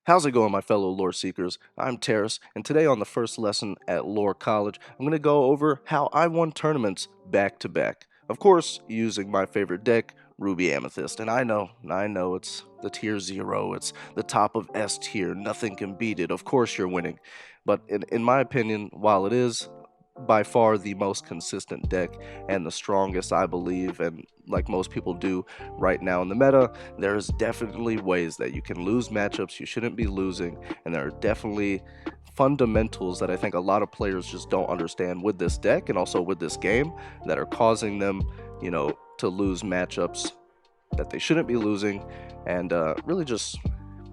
How's it going, my fellow lore seekers? I'm Terrace, and today on the first lesson at Lore College, I'm going to go over how I won tournaments back to back. Of course, using my favorite deck, Ruby Amethyst. And I know, it's the tier 0, it's the top of S tier, nothing can beat it, of course you're winning. But in my opinion, while it is by far the most consistent deck and the strongest, I believe, and like most people do right now in the meta, there's definitely ways that you can lose matchups you shouldn't be losing, and there are definitely fundamentals that I think a lot of players just don't understand with this deck and also with this game that are causing them, to lose matchups that they shouldn't be losing, and really just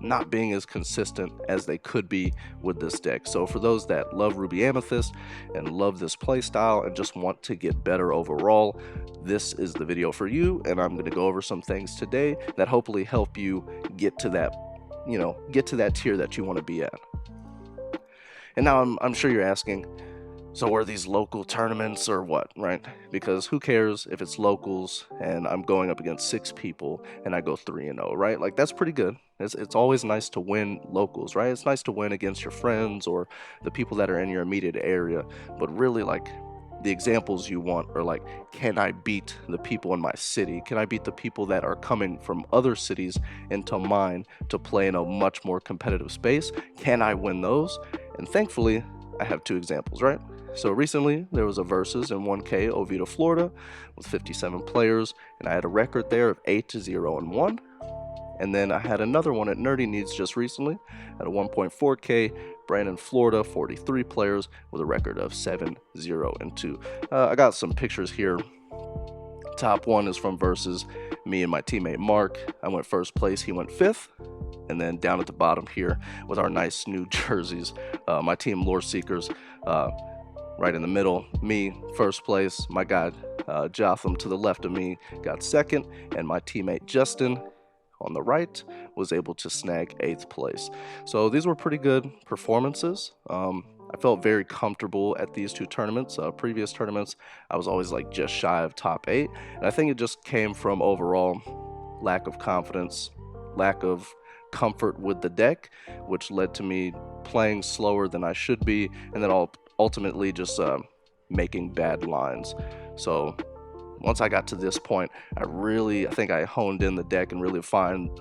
not being as consistent as they could be with this deck. So for those that love Ruby Amethyst and love this playstyle and just want to get better overall, this is the video for you, and I'm going to go over some things today that hopefully help you get to that, get to that tier that you want to be at. And now I'm sure you're asking, so are these local tournaments or what, right? Because who cares if it's locals and I'm going up against 6 people and I go 3-0, right? Like, that's pretty good. It's always nice to win locals, right? It's nice to win against your friends or the people that are in your immediate area. But really, like, the examples you want are like, can I beat the people in my city? Can I beat the people that are coming from other cities into mine to play in a much more competitive space? Can I win those? And thankfully, I have 2 examples, right? So recently, there was a Versus in 1K Oviedo, Florida, with 57 players, and I had a record there of 8-0-1. And then I had another one at Nerdy Needs just recently at a 1.4K, Brandon, Florida, 43 players with a record of 7-0-2. I got some pictures here. Top one is from Versus, me and my teammate Mark. I went first place, he went 5th. And then down at the bottom here with our nice new jerseys, my team Lore Seekers, right in the middle, me first place, my guy Jotham to the left of me got 2nd, and my teammate Justin on the right was able to snag 8th place. So these were pretty good performances. I felt very comfortable at these 2 tournaments. Previous tournaments, I was always like just shy of top 8, and I think it just came from overall lack of confidence, lack of comfort with the deck, which led to me playing slower than I should be, and then ultimately just making bad lines. So once I got to this point, I think I honed in the deck and really refined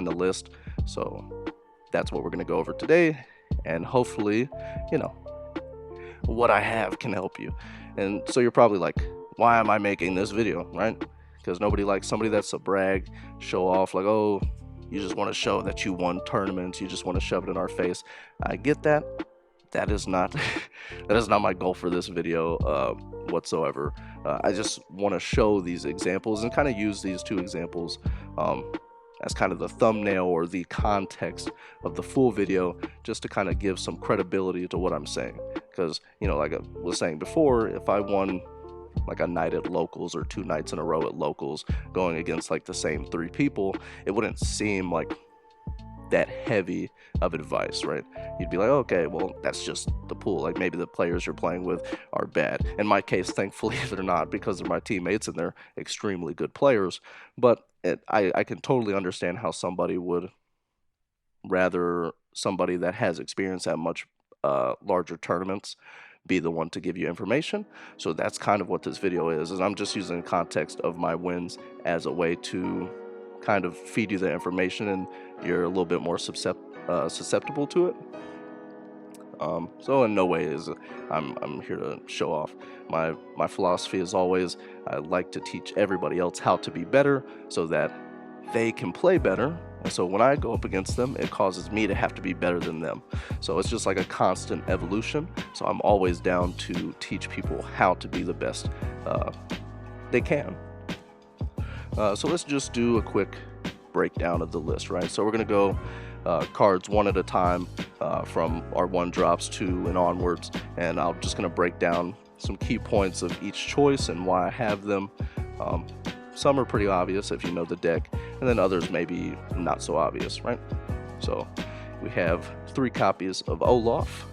the list. So that's what we're going to go over today, and hopefully, what I have can help you. And so you're probably like, why am I making this video, right? Because nobody likes somebody that's a brag, show off, like, oh, you just want to show that you won tournaments, you just want to shove it in our face. I get that. That is not my goal for this video whatsoever. I just want to show these examples and kind of use these 2 examples as kind of the thumbnail or the context of the full video, just to kind of give some credibility to what I'm saying. Because, like I was saying before, if I won like a night at locals or 2 nights in a row at locals going against like the same 3 people, it wouldn't seem like that heavy of advice, right? You'd be like, okay, well, that's just the pool. Like, maybe the players you're playing with are bad. In my case, thankfully, they're not, because they're my teammates and they're extremely good players. But I can totally understand how somebody would rather somebody that has experience at much larger tournaments be the one to give you information. So that's kind of what this video is I'm just using the context of my wins as a way to kind of feed you the information, and you're a little bit more susceptible to it. So in no way is I'm here to show off. My philosophy is always, I like to teach everybody else how to be better so that they can play better. And so when I go up against them, it causes me to have to be better than them. So it's just like a constant evolution. So I'm always down to teach people how to be the best they can. So let's just do a quick breakdown of the list, right? So we're going to go cards one at a time from our 1 drops 2 and onwards, and I'm just going to break down some key points of each choice and why I have them. Some are pretty obvious if you know the deck, and then others maybe not so obvious, right? So we have 3 copies of Olaf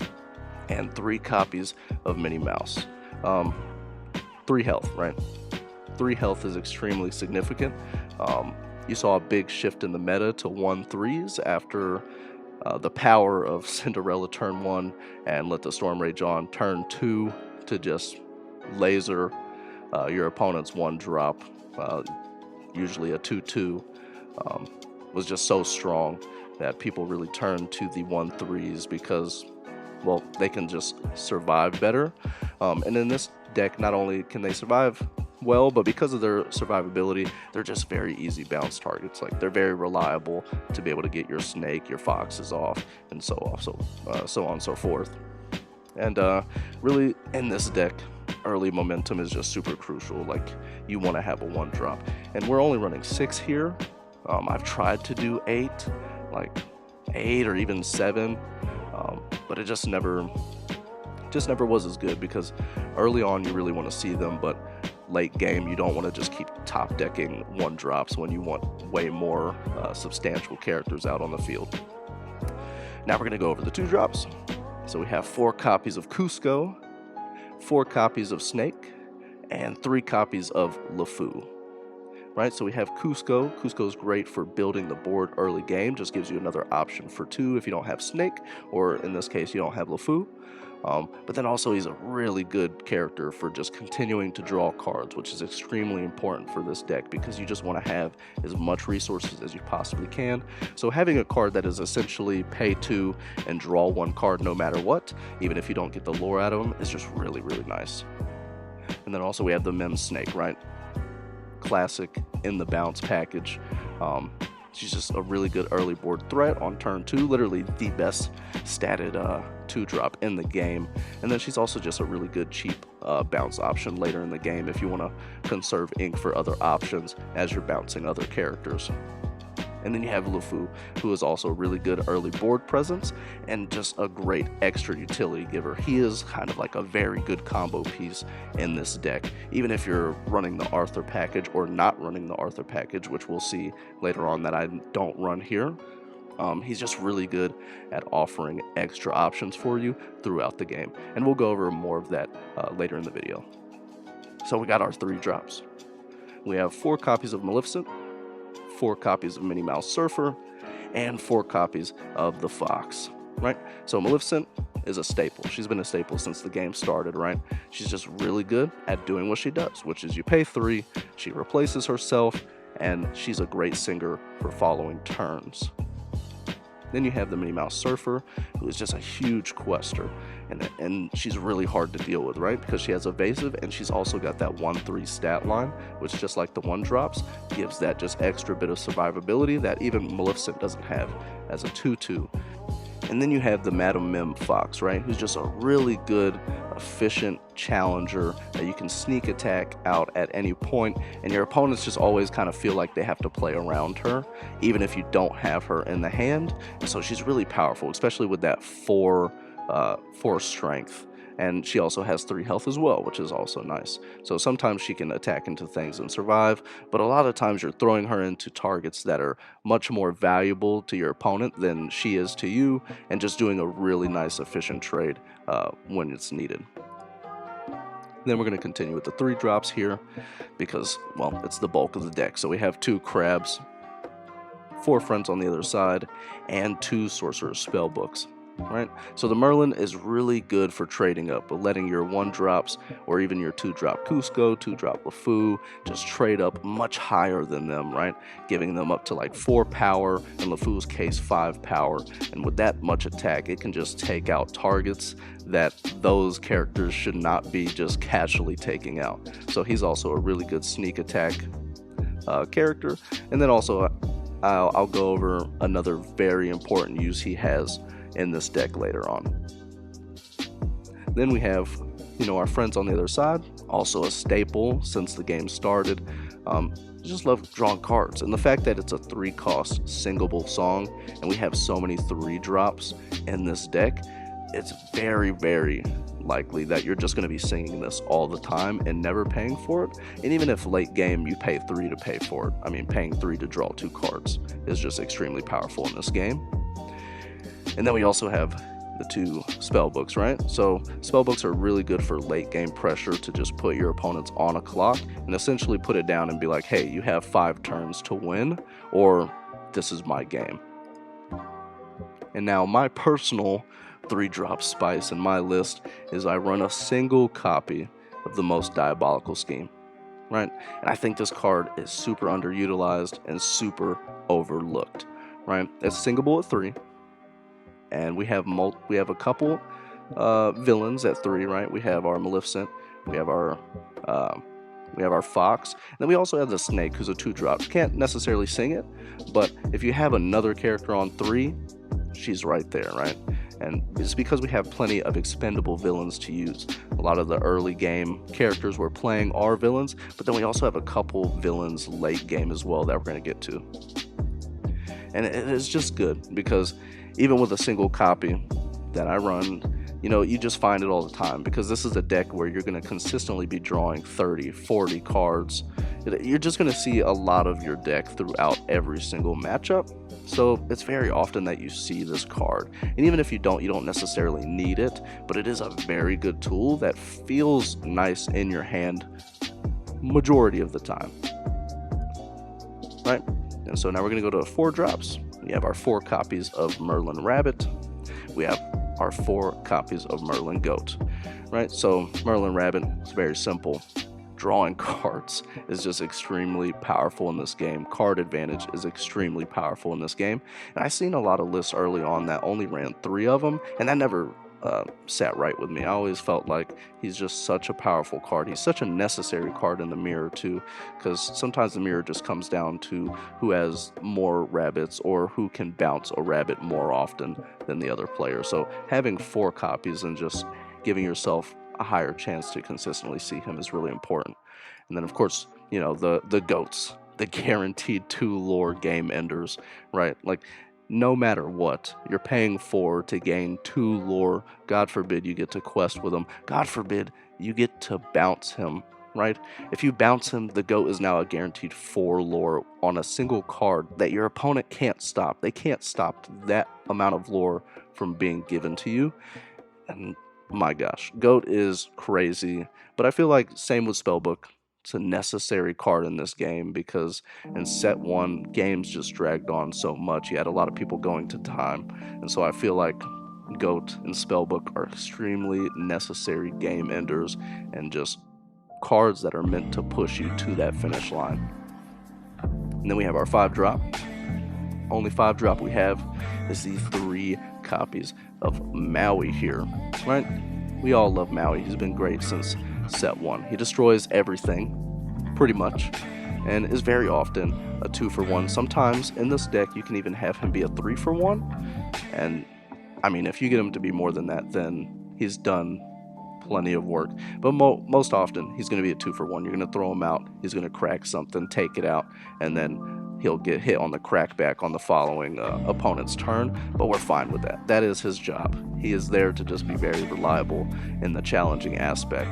and 3 copies of Minnie Mouse. 3 health, right? 3 health is extremely significant. You saw a big shift in the meta to 1/3s after the power of Cinderella turn 1 and Let the Storm Rage On turn 2 to just laser your opponent's 1-drop, usually a 2/2, was just so strong that people really turn to the 1/3s because, well, they can just survive better. And in this deck, not only can they survive well, but because of their survivability, they're just very easy bounce targets. Like, they're very reliable to be able to get your snake, your foxes off, and so on and so forth. And really, in this deck, early momentum is just super crucial. Like, you want to have a 1-drop, and we're only running 6 here. I've tried to do 8, like 8 or even 7, but it just never was as good, because early on you really want to see them, but late game you don't want to just keep top decking 1-drops when you want way more substantial characters out on the field. Now we're going to go over the 2-drops. So we have 4 copies of Cusco, 4 copies of Snake, and 3 copies of LeFou. Right, so we have Cusco. Cusco is great for building the board early game, just gives you another option for 2 if you don't have Snake, or in this case you don't have LeFou. But then also he's a really good character for just continuing to draw cards, which is extremely important for this deck because you just want to have as much resources as you possibly can. So having a card that is essentially pay 2 and draw 1 card no matter what, even if you don't get the lore out of him, is just really, really nice. And then also we have the Mem Snake, right? Classic in the bounce package. She's just a really good early board threat on turn 2, literally the best statted 2-drop in the game. And then she's also just a really good cheap bounce option later in the game if you want to conserve ink for other options as you're bouncing other characters. And then you have LeFou, who is also a really good early board presence and just a great extra utility giver. He is kind of like a very good combo piece in this deck, even if you're running the Arthur package or not running the Arthur package, which we'll see later on that I don't run here. He's just really good at offering extra options for you throughout the game, and we'll go over more of that later in the video. So we got our 3-drops. We have 4 copies of Maleficent, 4 copies of Minnie Mouse Surfer, and 4 copies of the Fox, right? So Maleficent is a staple. She's been a staple since the game started, right? She's just really good at doing what she does, which is you pay 3, she replaces herself, and she's a great singer for following turns. Then you have the Minnie Mouse Surfer, who is just a huge quester, and she's really hard to deal with, right? Because she has evasive, and she's also got that 1/3 stat line, which, just like the 1-drops, gives that just extra bit of survivability that even Maleficent doesn't have as a 2/2. And then you have the Madam Mim Fox, right? Who's just a really good, efficient challenger that you can sneak attack out at any point, and your opponents just always kind of feel like they have to play around her, even if you don't have her in the hand. And so she's really powerful, especially with that 4 strength. And she also has 3 health as well, which is also nice. So sometimes she can attack into things and survive, but a lot of times you're throwing her into targets that are much more valuable to your opponent than she is to you, and just doing a really nice efficient trade when it's needed. Then we're going to continue with the 3-drops here because, well, it's the bulk of the deck. So we have 2 crabs, 4 friends on the other side, and 2 sorcerer's spellbooks. Right, so the Merlin is really good for trading up, but letting your 1-drops or even your 2-drop Cusco, 2-drop LeFou just trade up much higher than them, right? Giving them up to like 4 power, in LeFou's case 5 power, and with that much attack, it can just take out targets that those characters should not be just casually taking out. So he's also a really good sneak attack character, and then also I'll go over another very important use he has in this deck later on. Then we have, our friends on the other side, also a staple since the game started. Just love drawing cards, and the fact that it's a 3-cost singable song, and we have so many 3-drops in this deck, it's very, very likely that you're just going to be singing this all the time and never paying for it. And even if late game you pay 3 to pay for it, I mean, paying 3 to draw 2 cards is just extremely powerful in this game. And then we also have the 2 spellbooks, right? So spellbooks are really good for late game pressure to just put your opponents on a clock and essentially put it down and be like, hey, you have 5 turns to win, or this is my game. And now my personal 3-drop spice in my list is I run a single copy of the Most Diabolical Scheme, right? And I think this card is super underutilized and super overlooked, right? It's singable at 3, and we have a couple villains at 3, right? We have our Maleficent, we have our Fox, and then we also have the Snake, who's a 2-drop. Can't necessarily sing it, but if you have another character on 3, she's right there, right? And it's because we have plenty of expendable villains to use. A lot of the early game characters we're playing are villains, but then we also have a couple villains late game as well that we're going to get to. And it is just good because even with a single copy that I run, you just find it all the time, because this is a deck where you're going to consistently be drawing 30, 40 cards. You're just going to see a lot of your deck throughout every single matchup. So it's very often that you see this card. And even if you don't necessarily need it, but it is a very good tool that feels nice in your hand majority of the time. Right? And so now we're going to go to 4 drops. We have our 4 copies of Merlin Rabbit. We have our 4 copies of Merlin Goat. Right? So Merlin Rabbit is very simple. Drawing cards is just extremely powerful in this game. Card advantage is extremely powerful in this game. And I've seen a lot of lists early on that only ran 3 of them, and that never sat right with me. I always felt like he's just such a powerful card. He's such a necessary card in the mirror too, because sometimes the mirror just comes down to who has more rabbits or who can bounce a rabbit more often than the other player. So having 4 copies and just giving yourself a higher chance to consistently see him is really important. And then of course, the goats, the guaranteed 2 lore game enders, right? Like, no matter what, you're paying 4 to gain 2 lore. God forbid you get to quest with him. God forbid you get to bounce him, right? If you bounce him, the goat is now a guaranteed 4 lore on a single card that your opponent can't stop. They can't stop that amount of lore from being given to you. And my gosh, Goat is crazy. But I feel like same with Spellbook. It's a necessary card in this game because in set 1, games just dragged on so much. You had a lot of people going to time. And so I feel like Goat and Spellbook are extremely necessary game enders and just cards that are meant to push you to that finish line. And then we have our 5-drop. Only 5-drop we have is the 3 copies of Maui here, right? We all love Maui. He's been great since set 1. He destroys everything, pretty much, and is very often a 2-for-1. Sometimes in this deck you can even have him be a 3-for-1, and I mean, if you get him to be more than that, then he's done plenty of work. But most often he's going to be a 2-for-1. You're going to throw him out, he's going to crack something, take it out, and then he'll get hit on the crackback on the following opponent's turn, but we're fine with that. That is his job. He is there to just be very reliable in the challenging aspect.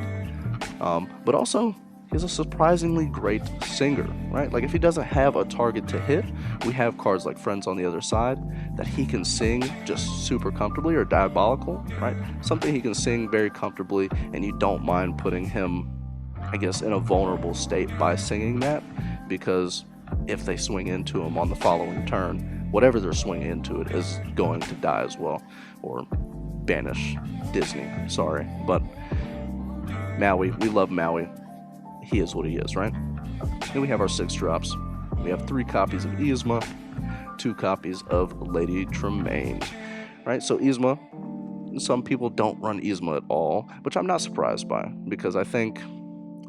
But also, he's a surprisingly great singer, right? Like, if he doesn't have a target to hit, we have cards like Friends on the Other Side that he can sing just super comfortably, or Diabolical, right? Something he can sing very comfortably, and you don't mind putting him, I guess, in a vulnerable state by singing that, because if they swing into him on the following turn, whatever they're swinging into it is going to die as well, or banish Disney, sorry. But Maui, we love Maui. He is what he is, right? Then we have our 6 drops. We have 3 copies of Yzma, 2 copies of Lady Tremaine, right? So Yzma, some people don't run Yzma at all, which I'm not surprised by, because I think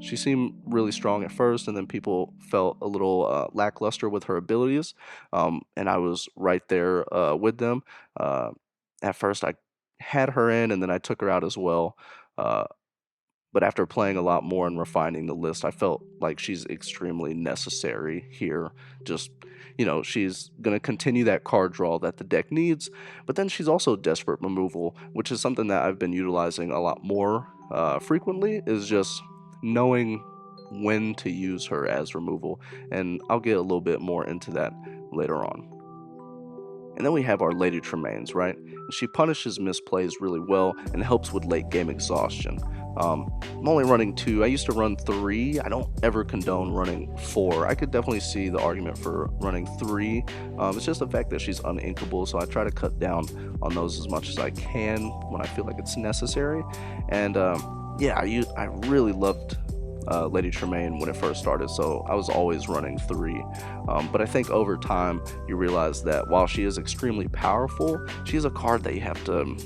she seemed really strong at first, and then people felt a little lackluster with her abilities, and I was right there with them. At first, I had her in, and then I took her out as well. But after playing a lot more and refining the list, I felt like she's extremely necessary here. Just, she's going to continue that card draw that the deck needs, but then she's also desperate removal, which is something that I've been utilizing a lot more frequently, is just knowing when to use her as removal. And I'll get a little bit more into that later on. And then we have our Lady Tremaines, right? She punishes misplays really well and helps with late game exhaustion. I'm only running 2. I used to run 3. I don't ever condone running 4. I could definitely see the argument for running 3. It's just the fact that she's uninkable, so I try to cut down on those as much as I can when I feel like it's necessary. And yeah, I really loved Lady Tremaine when it first started, so I was always running 3. But I think over time you realize that while she is extremely powerful, she is a card that you have to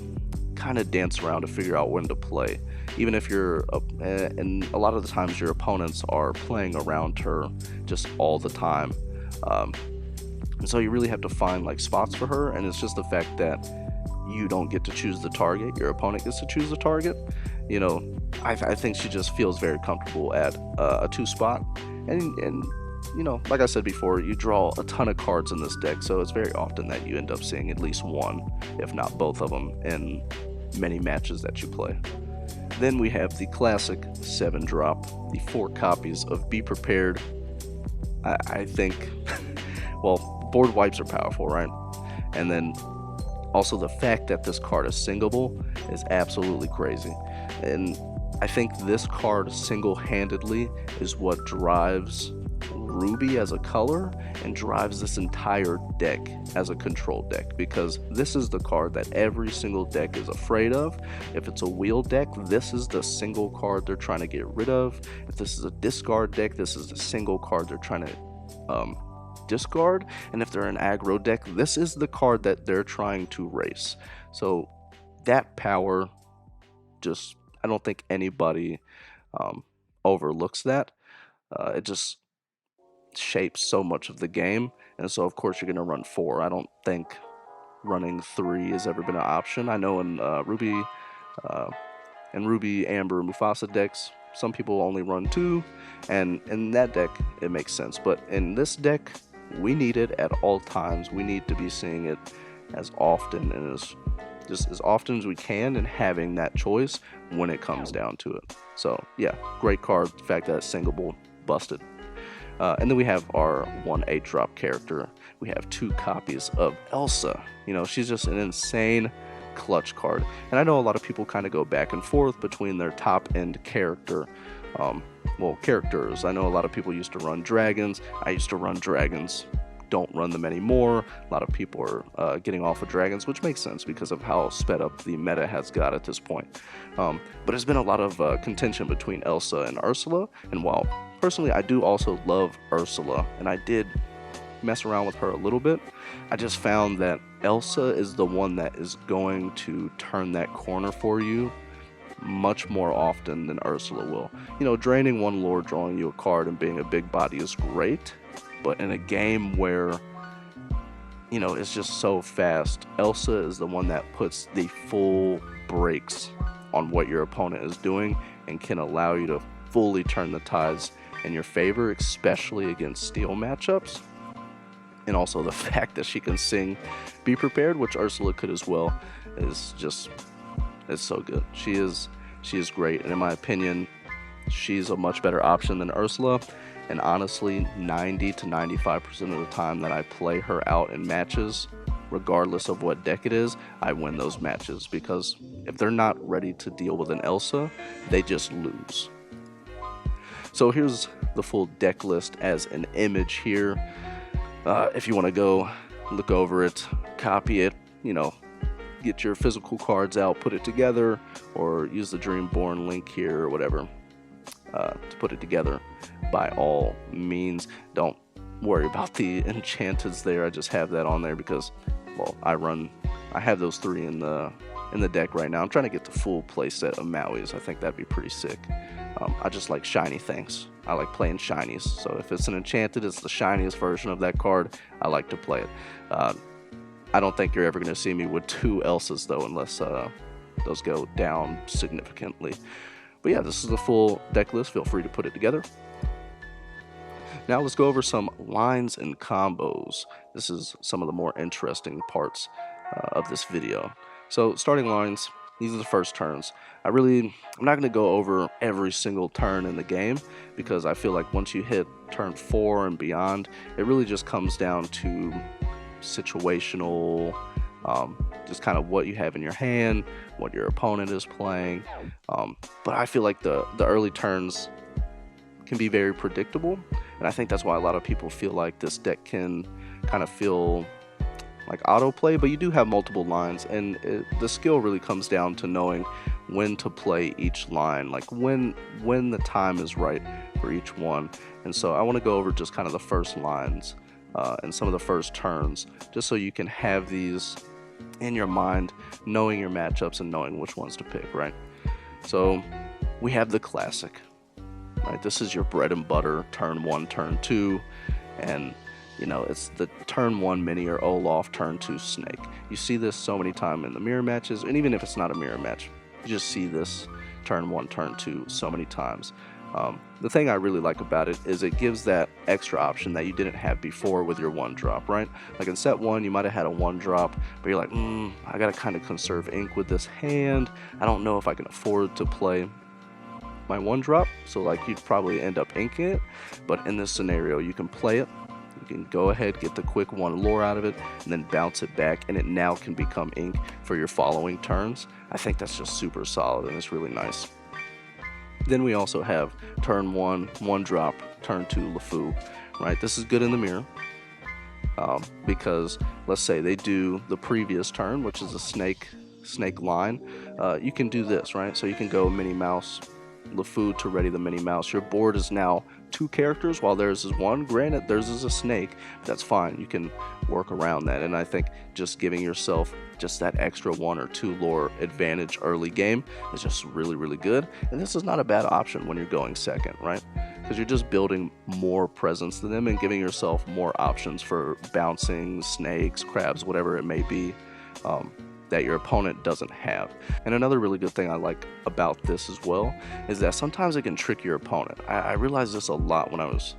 kind of dance around to figure out when to play. Even if you're, and a lot of the times your opponents are playing around her just all the time. And so you really have to find like spots for her, and it's just the fact that you don't get to choose the target, your opponent gets to choose the target. You know, I think she just feels very comfortable at a 2 spot, and you know, like I said before, you draw a ton of cards in this deck, so it's very often that you end up seeing at least one, if not both of them, in many matches that you play. Then we have the classic 7-drop, the 4 copies of Be Prepared. I think, well, board wipes are powerful, right? And then also the fact that this card is singleable is absolutely crazy. And I think this card single-handedly is what drives Ruby as a color and drives this entire deck as a control deck, because this is the card that every single deck is afraid of. If it's a wheel deck, this is the single card they're trying to get rid of. If this is a discard deck, this is the single card they're trying to discard. And if they're an aggro deck, this is the card that they're trying to race. So that power, just, I don't think anybody overlooks that. It just shapes so much of the game, and so of course you're going to run 4. I don't think running 3 has ever been an option. I know in Ruby Amber Mufasa decks, some people only run 2, and in that deck it makes sense, but in this deck we need it at all times. We need to be seeing it as often and as often as we can, and having that choice when it comes down to it. So yeah, great card. The fact that it's singleable, busted. And then we have our 1 8-drop character. We have 2 copies of Elsa. You know, she's just an insane clutch card. And I know a lot of people kind of go back and forth between their top-end character, characters. I know a lot of people used to run dragons. I used to run dragons. Don't run them anymore. A lot of people are getting off of dragons, which makes sense because of how sped up the meta has got at this point. But there's been a lot of contention between Elsa and Ursula, and while personally I do also love Ursula, and I did mess around with her a little bit, I just found that Elsa is the one that is going to turn that corner for you much more often than Ursula will. You know, draining 1 lord, drawing you a card, and being a big body is great, but in a game where, you know, it's just so fast, Elsa is the one that puts the full brakes on what your opponent is doing and can allow you to fully turn the tides in your favor, especially against steel matchups. And also the fact that she can sing Be Prepared, which Ursula could as well, is just, it's so good. She is great, and in my opinion, she's a much better option than Ursula. And honestly, 90 to 95% of the time that I play her out in matches, regardless of what deck it is, I win those matches, because if they're not ready to deal with an Elsa, they just lose. So here's the full deck list as an image here. If you want to go look over it, copy it, you know, get your physical cards out, put it together, or use the Dreamborn link here or whatever to put it together, by all means. Don't worry about the enchanteds there. I just have that on there because, well, I have those 3 in the deck right now. I'm trying to get the full playset of Maui's. I think that'd be pretty sick. I just like shiny things. I like playing shinies, so if it's an enchanted, it's the shiniest version of that card, I like to play it. I don't think you're ever going to see me with 2 Elsas though, unless those go down significantly. But yeah, this is the full deck list. Feel free to put it together. Now let's go over some lines and combos. This is some of the more interesting parts of this video. So starting lines, these are the first turns. I'm not going to go over every single turn in the game, because I feel like once you hit turn 4 and beyond, it really just comes down to situational, just kind of what you have in your hand, what your opponent is playing. But I feel like the early turns can be very predictable, and I think that's why a lot of people feel like this deck can kind of feel like autoplay, but you do have multiple lines, and the skill really comes down to knowing when to play each line, like when the time is right for each one. And so I want to go over just kind of the first lines and some of the first turns, just so you can have these in your mind, knowing your matchups and knowing which ones to pick, right? So we have the classic, right? This is your bread and butter, turn 1, turn 2, and you know, it's the turn 1 mini or Olaf, turn 2 snake. You see this so many times in the mirror matches, and even if it's not a mirror match, you just see this turn 1, turn 2 so many times. The thing I really like about it is it gives that extra option that you didn't have before with your 1-drop, right? Like in set 1, you might have had a 1-drop, but you're like, I gotta kind of conserve ink with this hand. I don't know if I can afford to play my 1-drop, so like you'd probably end up inking it. But in this scenario, you can play it. You can go ahead, get the quick 1 lore out of it, and then bounce it back, and it now can become ink for your following turns. I think that's just super solid, and it's really nice. Then we also have turn 1, 1-drop, turn 2 LeFou, right? This is good in the mirror, because let's say they do the previous turn, which is a snake line. You can do this, right? So you can go Minnie Mouse, LeFou to ready the Minnie Mouse. Your board is now 2 characters while theirs is 1. Granted, theirs is a snake, but that's fine. You can work around that, and I think just giving yourself just that extra 1 or 2 lore advantage early game is just really, really good. And this is not a bad option when you're going second, right? Because you're just building more presence to them and giving yourself more options for bouncing, snakes, crabs, whatever it may be, that your opponent doesn't have. And another really good thing I like about this as well is that sometimes it can trick your opponent. I realized this a lot when I was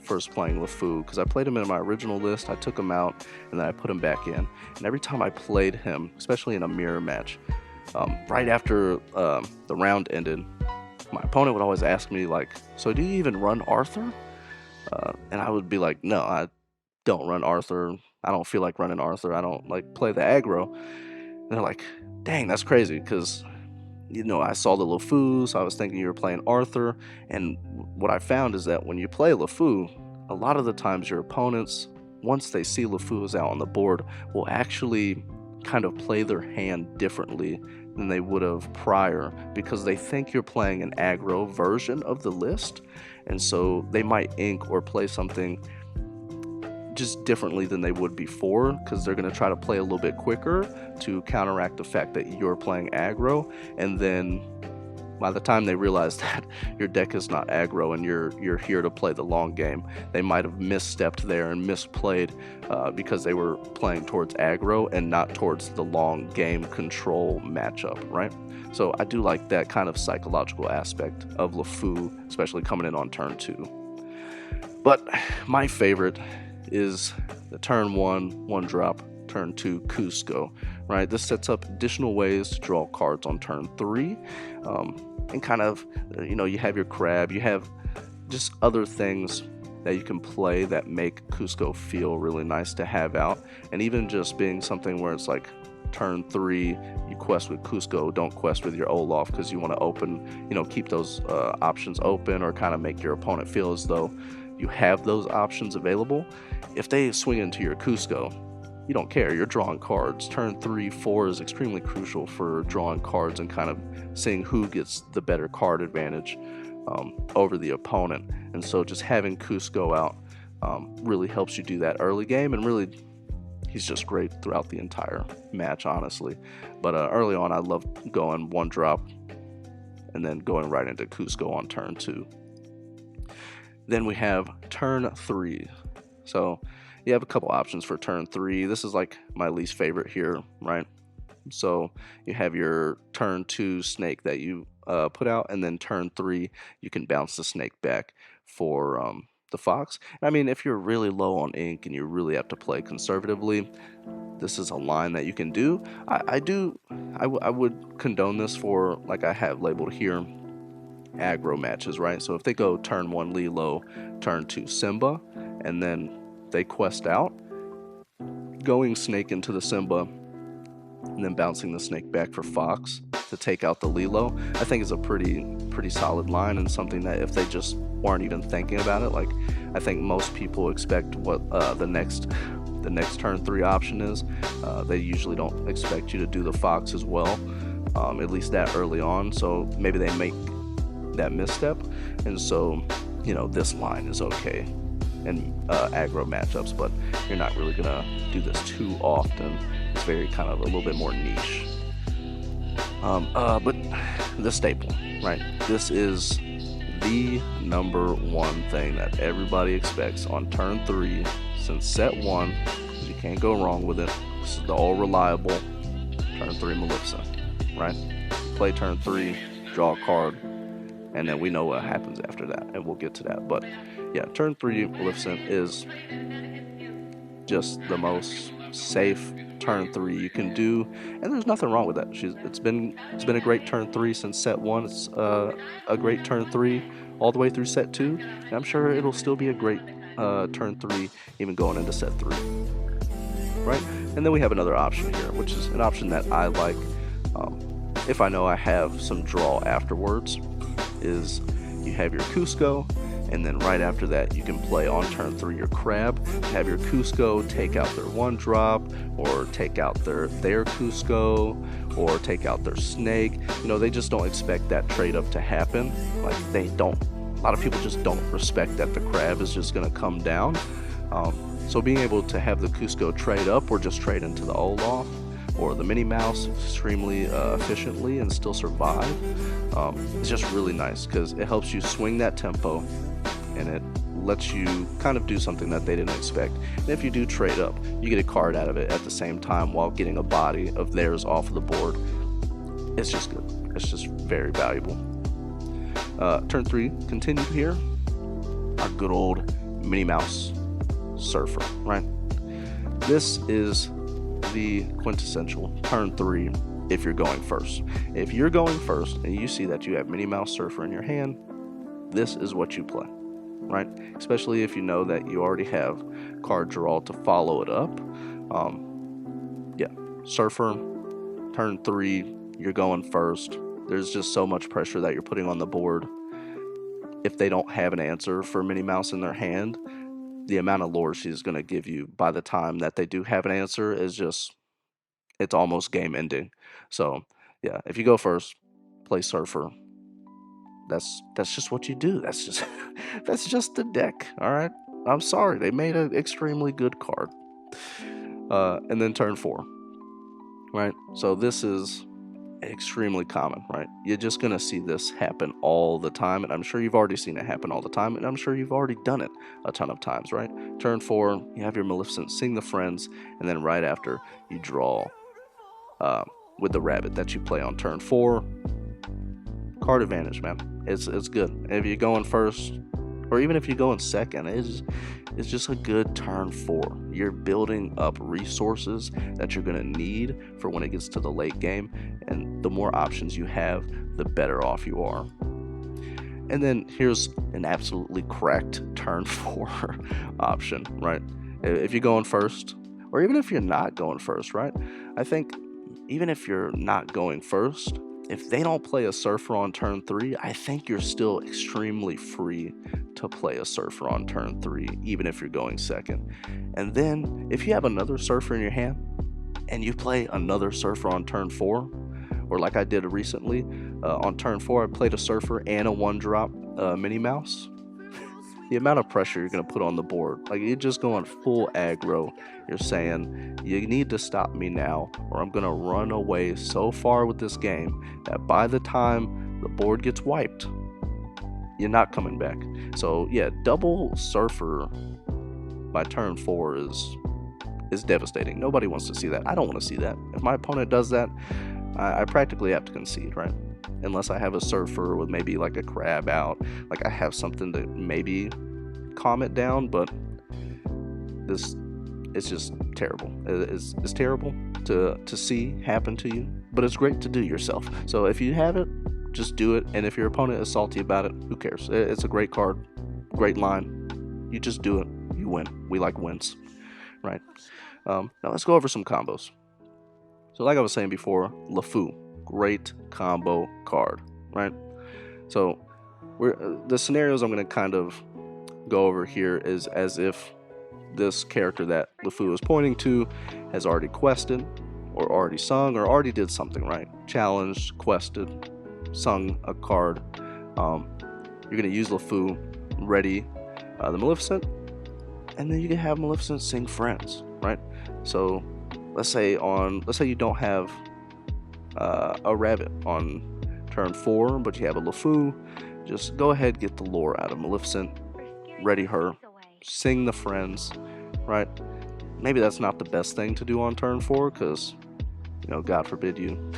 first playing LeFou, because I played him in my original list, I took him out, and then I put him back in. And every time I played him, especially in a mirror match, right after the round ended, my opponent would always ask me like, so do you even run Arthur? And I would be like, no, I don't run Arthur. I don't feel like running Arthur. I don't like play the aggro. And they're like, dang, that's crazy, because, you know, I saw the LeFou, so I was thinking you were playing Arthur. And what I found is that when you play LeFou, a lot of the times your opponents, once they see LeFou is out on the board, will actually kind of play their hand differently than they would have prior, because they think you're playing an aggro version of the list. And so they might ink or play something just differently than they would before, because they're going to try to play a little bit quicker to counteract the fact that you're playing aggro. And then by the time they realize that your deck is not aggro and you're here to play the long game, they might have misstepped there and misplayed because they were playing towards aggro and not towards the long game control matchup, right? So I do like that kind of psychological aspect of LeFou, especially coming in on turn 2. But my favorite is the turn 1, 1-drop, turn 2 Cusco, right? This sets up additional ways to draw cards on turn 3, and kind of, you know, you have your crab, you have just other things that you can play that make Cusco feel really nice to have out. And even just being something where it's like turn 3, you quest with Cusco, don't quest with your Olaf, because you want to open, you know, keep those options open, or kind of make your opponent feel as though you have those options available. If they swing into your Cusco, you don't care, you're drawing cards. Turn 3, 4 is extremely crucial for drawing cards and kind of seeing who gets the better card advantage over the opponent. And so just having Cusco out really helps you do that early game, and really he's just great throughout the entire match, honestly. But early on, I love going 1-drop and then going right into Cusco on turn 2. Then we have turn 3. So you have a couple options for turn 3. This is like my least favorite here, right? So you have your turn 2 snake that you put out, and then turn 3 you can bounce the snake back for the fox. I mean, if you're really low on ink and you really have to play conservatively, this is a line that you can do. I would condone this for, like I have labeled here, aggro matches, right? So if they go turn 1 Lilo, turn 2 Simba, and then they quest out, going snake into the Simba and then bouncing the snake back for fox to take out the Lilo, I think is a pretty solid line, and something that if they just weren't even thinking about it, like I think most people expect what the next turn 3 option is. They usually don't expect you to do the fox as well, at least that early on, so maybe they make that misstep, and so this line is okay in aggro matchups, but you're not really gonna do this too often. It's very kind of a little bit more niche. But the staple, right? This is the number one thing that everybody expects on turn 3 since set 1. You can't go wrong with it. This is the all reliable turn 3 Maleficent, right? Play turn 3, draw a card, and then we know what happens after that, and we'll get to that. But yeah, turn 3 Maleficent is just the most safe turn 3 you can do, and there's nothing wrong with that. It's been a great turn 3 since set 1. It's a great turn 3 all the way through set 2, and I'm sure it'll still be a great turn 3 even going into set 3, right? And then we have another option here, which is an option that I like if I know I have some draw afterwards, is you have your Cusco, and then right after that you can play on turn 3 your crab, have your Cusco take out their 1-drop, or take out their Cusco, or take out their snake. They just don't expect that trade up to happen. Like a lot of people just don't respect that the crab is just going to come down. So being able to have the Cusco trade up or just trade into the Olaf or the Minnie Mouse extremely efficiently and still survive, it's just really nice because it helps you swing that tempo, and it lets you kind of do something that they didn't expect. And if you do trade up, you get a card out of it at the same time while getting a body of theirs off of the board. It's just good. It's just very valuable. Turn 3 continued here. Our good old Minnie Mouse Surfer, right? This is the quintessential turn 3 if you're going first. If you're going first and you see that you have Minnie Mouse Surfer in your hand, this is what you play, right? Especially if you know that you already have card draw to follow it up. Surfer, turn 3, you're going first. There's just so much pressure that you're putting on the board. If they don't have an answer for Minnie Mouse in their hand, the amount of lore she's going to give you by the time that they do have an answer is just, it's almost game ending. So yeah, if you go first, play Surfer. That's just what you do. That's just the deck. All right, I'm sorry, they made an extremely good card. And then turn 4, right? So this is extremely common, right? You're just gonna see this happen all the time, and I'm sure you've already seen it happen all the time, and I'm sure you've already done it a ton of times, right? Turn 4, you have your Maleficent sing the friends, and then right after you draw with the rabbit that you play on turn 4. Card advantage, man. It's good. And if you're going first, or even if you go in second, it's just a good turn 4. You're building up resources that you're going to need for when it gets to the late game, and the more options you have, the better off you are. And then here's an absolutely cracked turn 4 option, right? If you're going first, or even if you're not going first, right? I think even if you're not going first, if they don't play a Surfer on turn 3, I think you're still extremely free to play a Surfer on turn 3, even if you're going second. And then, if you have another Surfer in your hand, and you play another Surfer on turn 4, or like I did recently, on turn 4 I played a Surfer and a 1-drop Minnie Mouse. The amount of pressure you're going to put on the board, like you're just going full aggro. You're saying, you need to stop me now, or I'm going to run away so far with this game that by the time the board gets wiped, you're not coming back. So yeah, double Surfer by turn 4 is devastating. Nobody wants to see that. I don't want to see that. If my opponent does that, I practically have to concede, right? Unless I have a Surfer with maybe like a crab out, like I have something to maybe calm it down, but it's just terrible. It's terrible to see happen to you, but it's great to do yourself. So if you have it, just do it, and if your opponent is salty about it, who cares? It's a great card, great line. You just do it, you win. We like wins, right? Now let's go over some combos. So like I was saying before, LeFou, great combo card, right? So the scenarios I'm going to kind of go over here is as if this character that LeFou is pointing to has already quested, or already sung, or already did something, right? Challenged, quested, sung a card. You're going to use LeFou, ready the Maleficent, and then you can have Maleficent sing Friends, right? So let's say you don't have a rabbit on turn 4, but you have a LeFou. Just go ahead, get the lore out of Maleficent, ready her, sing the Friends, right? Maybe that's not the best thing to do on turn 4, because, you know, God forbid you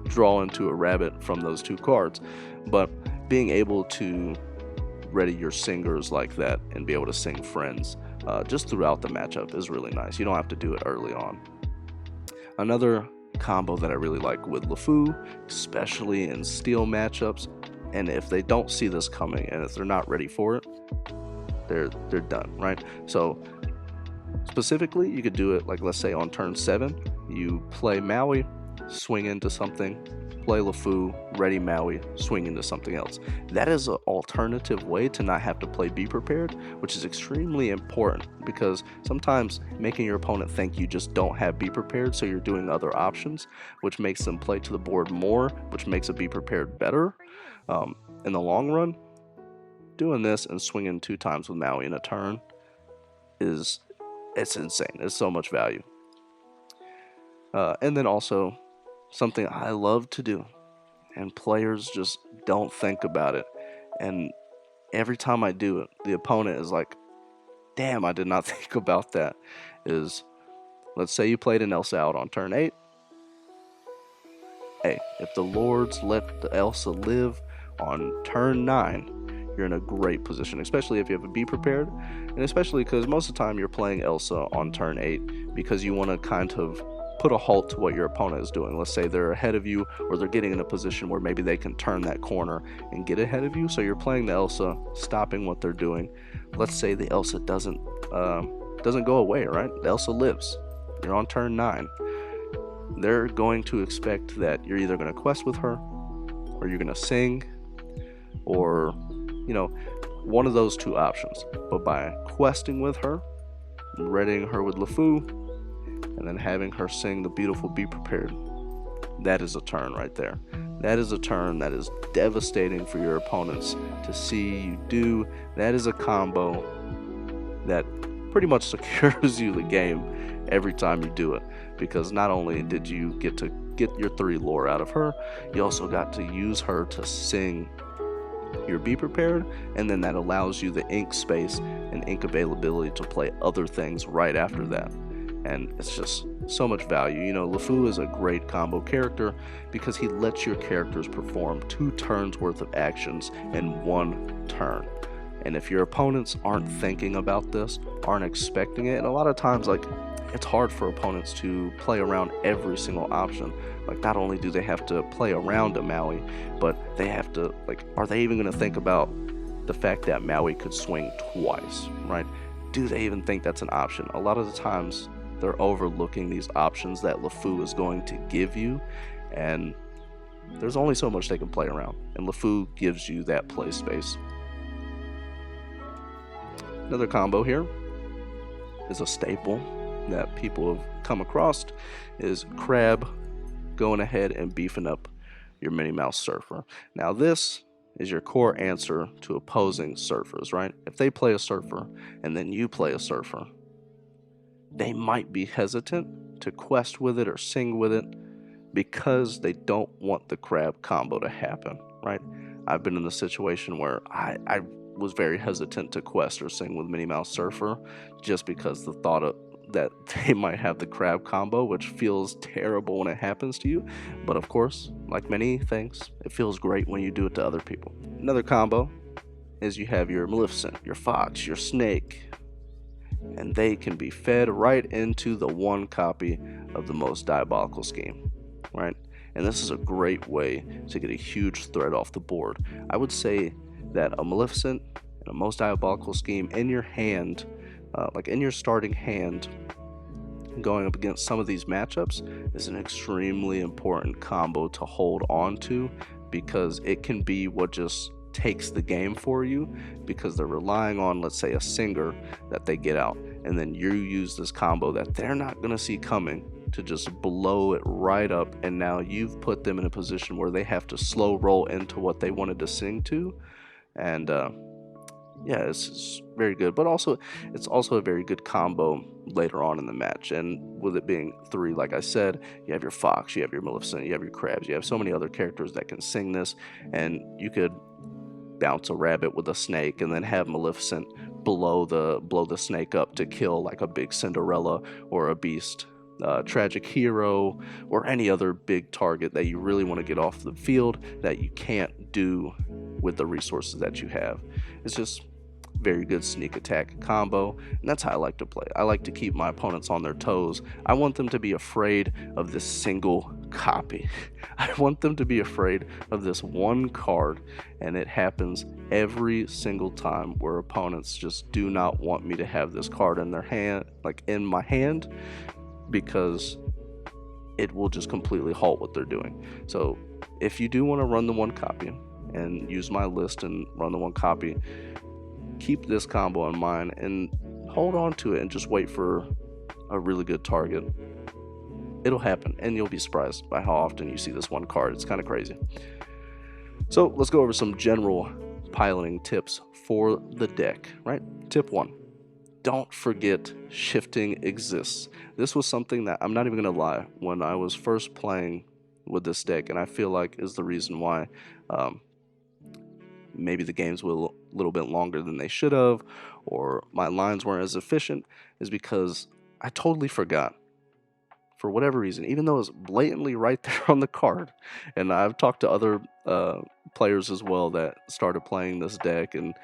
draw into a rabbit from those 2 cards. But being able to ready your singers like that and be able to sing Friends just throughout the matchup is really nice. You don't have to do it early on. Another combo that I really like with LeFou, especially in steel matchups, and if they don't see this coming and if they're not ready for it, they're done, right? So specifically, you could do it like, let's say on turn 7, you play Maui, swing into something, play LeFou, ready Maui, swing into something else. That is an alternative way to not have to play Be Prepared, which is extremely important, because sometimes making your opponent think you just don't have Be Prepared, so you're doing other options, which makes them play to the board more, which makes a Be Prepared better. In the long run, doing this and swinging 2 times with Maui in a turn it's insane. It's so much value. And then also, something I love to do, and players just don't think about it, and every time I do it, the opponent is like, damn, I did not think about that, is, let's say you played an Elsa out on turn 8. Hey, if the Lords let the Elsa live on turn 9, you're in a great position, especially if you have a Be Prepared, and especially because most of the time you're playing Elsa on turn 8 because you want to kind of put a halt to what your opponent is doing. Let's say they're ahead of you, or they're getting in a position where maybe they can turn that corner and get ahead of you, so you're playing the Elsa, stopping what they're doing. Let's say the Elsa doesn't go away, right? The Elsa lives. You're on turn 9. They're going to expect that you're either going to quest with her, or you're going to sing, or, you know, one of those 2 options. But by questing with her, readying her with LeFou, and then having her sing the beautiful Be Prepared, that is a turn right there. That is a turn that is devastating for your opponents to see you do. That is a combo that pretty much secures you the game every time you do it, because not only did you get to get your 3 lore out of her, you also got to use her to sing your Be Prepared, and then that allows you the ink space and ink availability to play other things right after that. And it's just so much value. You know, LeFou is a great combo character because he lets your characters perform 2 turns worth of actions in 1 turn. And if your opponents aren't thinking about this, aren't expecting it, and a lot of times, like, it's hard for opponents to play around every single option. Like, not only do they have to play around a Maui, but they have to, like, are they even going to think about the fact that Maui could swing twice, right? Do they even think that's an option? A lot of the times, they're overlooking these options that LeFou is going to give you, and there's only so much they can play around, and LeFou gives you that play space. Another combo here is a staple that people have come across, is Crab going ahead and beefing up your Minnie Mouse Surfer. Now this is your core answer to opposing surfers, right? If they play a surfer and then you play a surfer, they might be hesitant to quest with it or sing with it because they don't want the crab combo to happen, right? I've been in the situation where I was very hesitant to quest or sing with Minnie Mouse Surfer just because the thought of that they might have the crab combo, which feels terrible when it happens to you. But of course, like many things, it feels great when you do it to other people. Another combo is you have your Maleficent, your Fox, your Snake, and they can be fed right into the 1 copy of the Most Diabolical Scheme, right? And this is a great way to get a huge threat off the board. I would say that a Maleficent and a Most Diabolical Scheme in your hand, like in your starting hand, going up against some of these matchups is an extremely important combo to hold on to, because it can be what just takes the game for you, because they're relying on, let's say, a singer that they get out, and then you use this combo that they're not going to see coming to just blow it right up, and now you've put them in a position where they have to slow roll into what they wanted to sing to. And yeah, it's very good, but also it's also a very good combo later on in the match. And with it being 3, like I said, you have your Fox, you have your Maleficent, you have your Crabs, you have so many other characters that can sing this, and you could bounce a rabbit with a snake and then have Maleficent blow the snake up to kill like a big Cinderella or a Beast, Tragic Hero, or any other big target that you really want to get off the field that you can't do with the resources that you have. It's just very good sneak attack combo, and that's how I like to play. I like to keep my opponents on their toes. I want them to be afraid of this single copy. I want them to be afraid of this one card, and it happens every single time where opponents just do not want me to have this card in their hand, like in my hand, because it will just completely halt what they're doing. So if you do want to run the one copy and use my list and run the one copy, keep this combo in mind and hold on to it and just wait for a really good target. It'll happen, and you'll be surprised by how often you see this one card. It's kind of crazy. So let's go over some general piloting tips for the deck, right? Tip 1. Don't forget shifting exists. This was something that, I'm not even going to lie, when I was first playing with this deck, and I feel like is the reason why maybe the games were a little bit longer than they should have, or my lines weren't as efficient, is because I totally forgot. For whatever reason, even though it's blatantly right there on the card, and I've talked to other players as well that started playing this deck and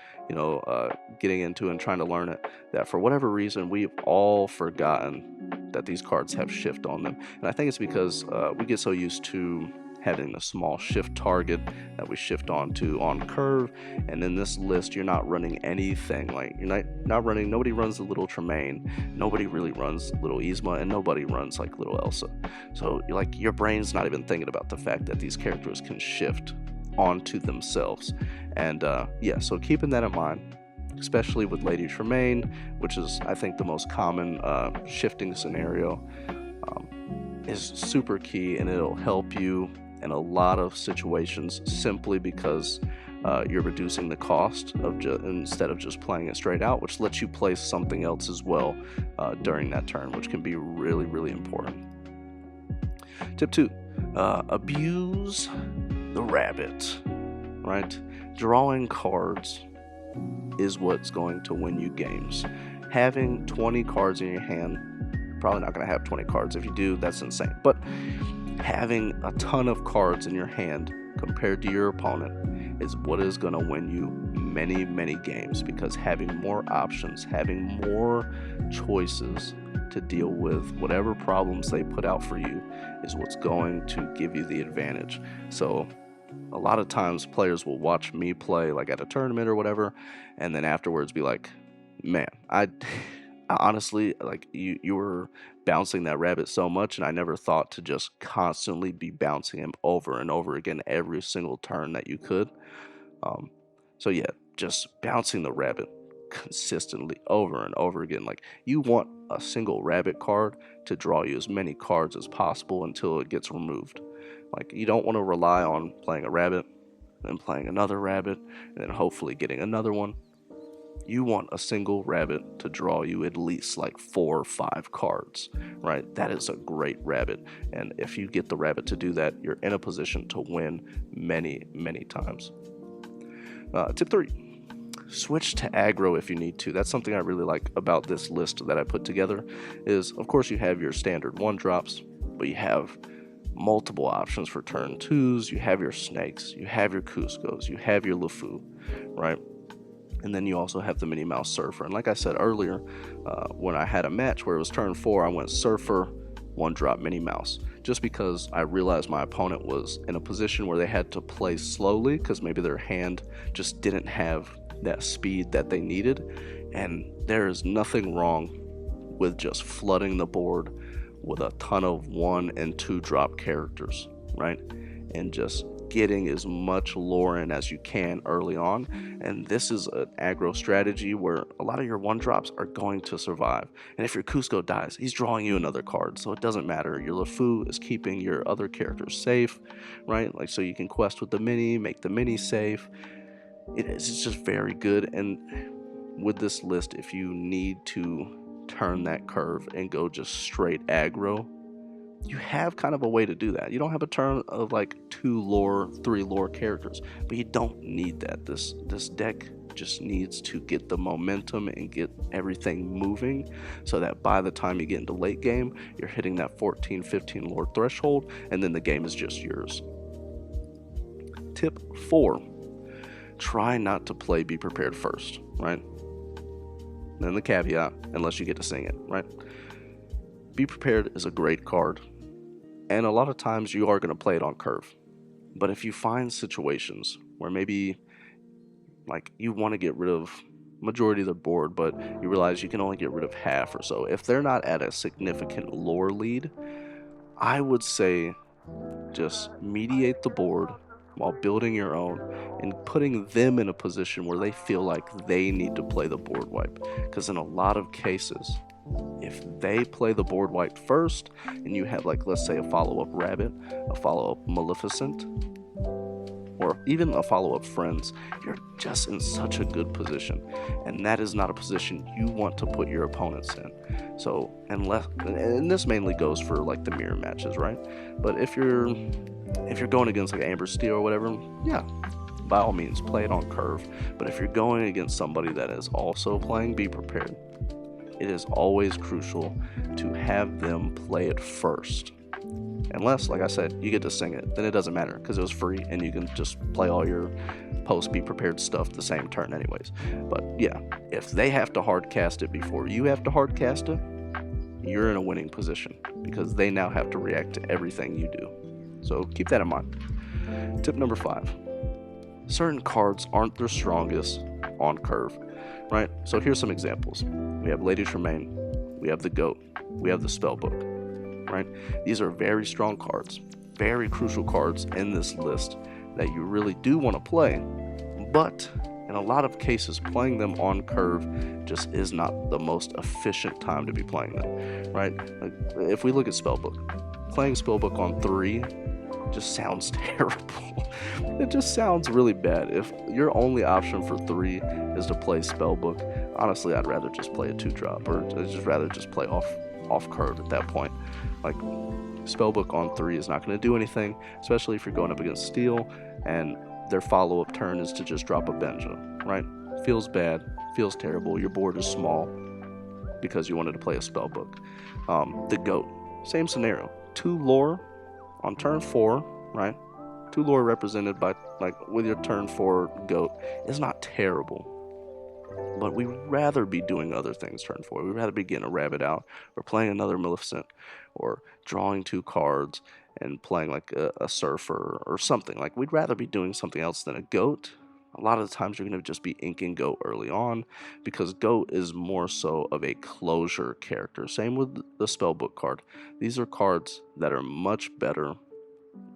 getting into and trying to learn it, that for whatever reason we've all forgotten that these cards have shift on them. And I think it's because we get so used to having a small shift target that we shift onto on curve, and in this list you're not running anything. Like, you're not running, nobody runs the little Tremaine, nobody really runs little Yzma, and nobody runs like little Elsa. So your brain's not even thinking about the fact that these characters can shift onto themselves. And yeah, so keeping that in mind, especially with Lady Tremaine, which is I think the most common shifting scenario, is super key, and it'll help you in a lot of situations simply because you're reducing the cost of instead of just playing it straight out, which lets you play something else as well during that turn, which can be really, really important. Tip 2, abuse the rabbit, right? Drawing cards is what's going to win you games. Having 20 cards in your hand, probably not going to have 20 cards. If you do, that's insane. But having a ton of cards in your hand compared to your opponent is what is going to win you many, many games, because having more options, having more choices to deal with whatever problems they put out for you is what's going to give you the advantage. So a lot of times players will watch me play like at a tournament or whatever, and then afterwards be like, man, I honestly, like, you were bouncing that rabbit so much, and I never thought to just constantly be bouncing him over and over again every single turn that you could. So yeah, just bouncing the rabbit consistently over and over again. Like, you want a single rabbit card to draw you as many cards as possible until it gets removed. Like, you don't want to rely on playing a rabbit, then playing another rabbit, and then hopefully getting another one. You want a single rabbit to draw you at least like 4 or 5 cards, right? That is a great rabbit. And if you get the rabbit to do that, you're in a position to win many, many times. Tip 3, switch to aggro if you need to. That's something I really like about this list that I put together is, of course, you have your standard 1-drops, but you have multiple options for turn 2s. You have your snakes, you have your Cuscos, you have your LeFou, right? And then you also have the Minnie Mouse Surfer. And like I said earlier, when I had a match where it was turn 4, I went Surfer, 1-drop Minnie Mouse, just because I realized my opponent was in a position where they had to play slowly because maybe their hand just didn't have that speed that they needed. And there is nothing wrong with just flooding the board with a ton of 1 and 2 drop characters, right? And just getting as much lore in as you can early on. And this is an aggro strategy where a lot of your 1 drops are going to survive. And if your Cusco dies, he's drawing you another card, so it doesn't matter. Your LeFou is keeping your other characters safe, right? Like, so you can quest with the mini, make the mini safe. It's just very good. And with this list, if you need to turn that curve and go just straight aggro, you have kind of a way to do that. You don't have a turn of like 2 lore, 3 lore characters, but you don't need that. This deck just needs to get the momentum and get everything moving so that by the time you get into late game, you're hitting that 14, 15 lore threshold, and then the game is just yours. Tip 4, try not to play Be Prepared first, right? Then the caveat, unless you get to sing it, right? Be Prepared is a great card, and a lot of times you are going to play it on curve. But if you find situations where maybe like you want to get rid of majority of the board, but you realize you can only get rid of half or so, if they're not at a significant lore lead, I would say just mediate the board while building your own and putting them in a position where they feel like they need to play the board wipe. Because in a lot of cases, if they play the board wipe first and you have, like, let's say a follow-up Rabbit, a follow-up Maleficent, or even a follow-up Friends, you're just in such a good position, and that is not a position you want to put your opponents in. So unless, and this mainly goes for like the mirror matches, right? But if you're going against like Amber Steel or whatever, yeah, by all means play it on curve. But if you're going against somebody that is also playing Be Prepared, it is always crucial to have them play it first. Unless, like I said, you get to sing it, then it doesn't matter because it was free and you can just play all your post Be Prepared stuff the same turn anyways. But yeah, if they have to hard cast it before you have to hard cast it, you're in a winning position because they now have to react to everything you do. So keep that in mind. Tip number 5. Certain cards aren't their strongest on curve, right? So here's some examples. We have Lady Tremaine, we have the Goat, we have the Spellbook, right? These are very strong cards, very crucial cards in this list that you really do want to play, but in a lot of cases, playing them on curve just is not the most efficient time to be playing them, right? Like, if we look at Spellbook, playing Spellbook on 3 just sounds terrible. It just sounds really bad. If your only option for 3 is to play Spellbook, honestly, I'd rather just play a 2-drop, or I'd just rather just play off curve at that point. Like, Spellbook on 3 is not going to do anything, especially if you're going up against Steel and their follow-up turn is to just drop a Benja, right? Feels bad, feels terrible. Your board is small because you wanted to play a Spellbook. The Goat, same scenario. 2 lore on turn 4, right? 2 lore represented by, like, with your turn 4 Goat is not terrible. But we'd rather be doing other things turn 4. We'd rather be getting a Rabbit out, or playing another Maleficent, or drawing 2 cards and playing like a Surfer or something. Like, we'd rather be doing something else than a Goat. A lot of the times you're going to just be inking Goat early on because Goat is more so of a closure character. Same with the Spellbook card. These are cards that are much better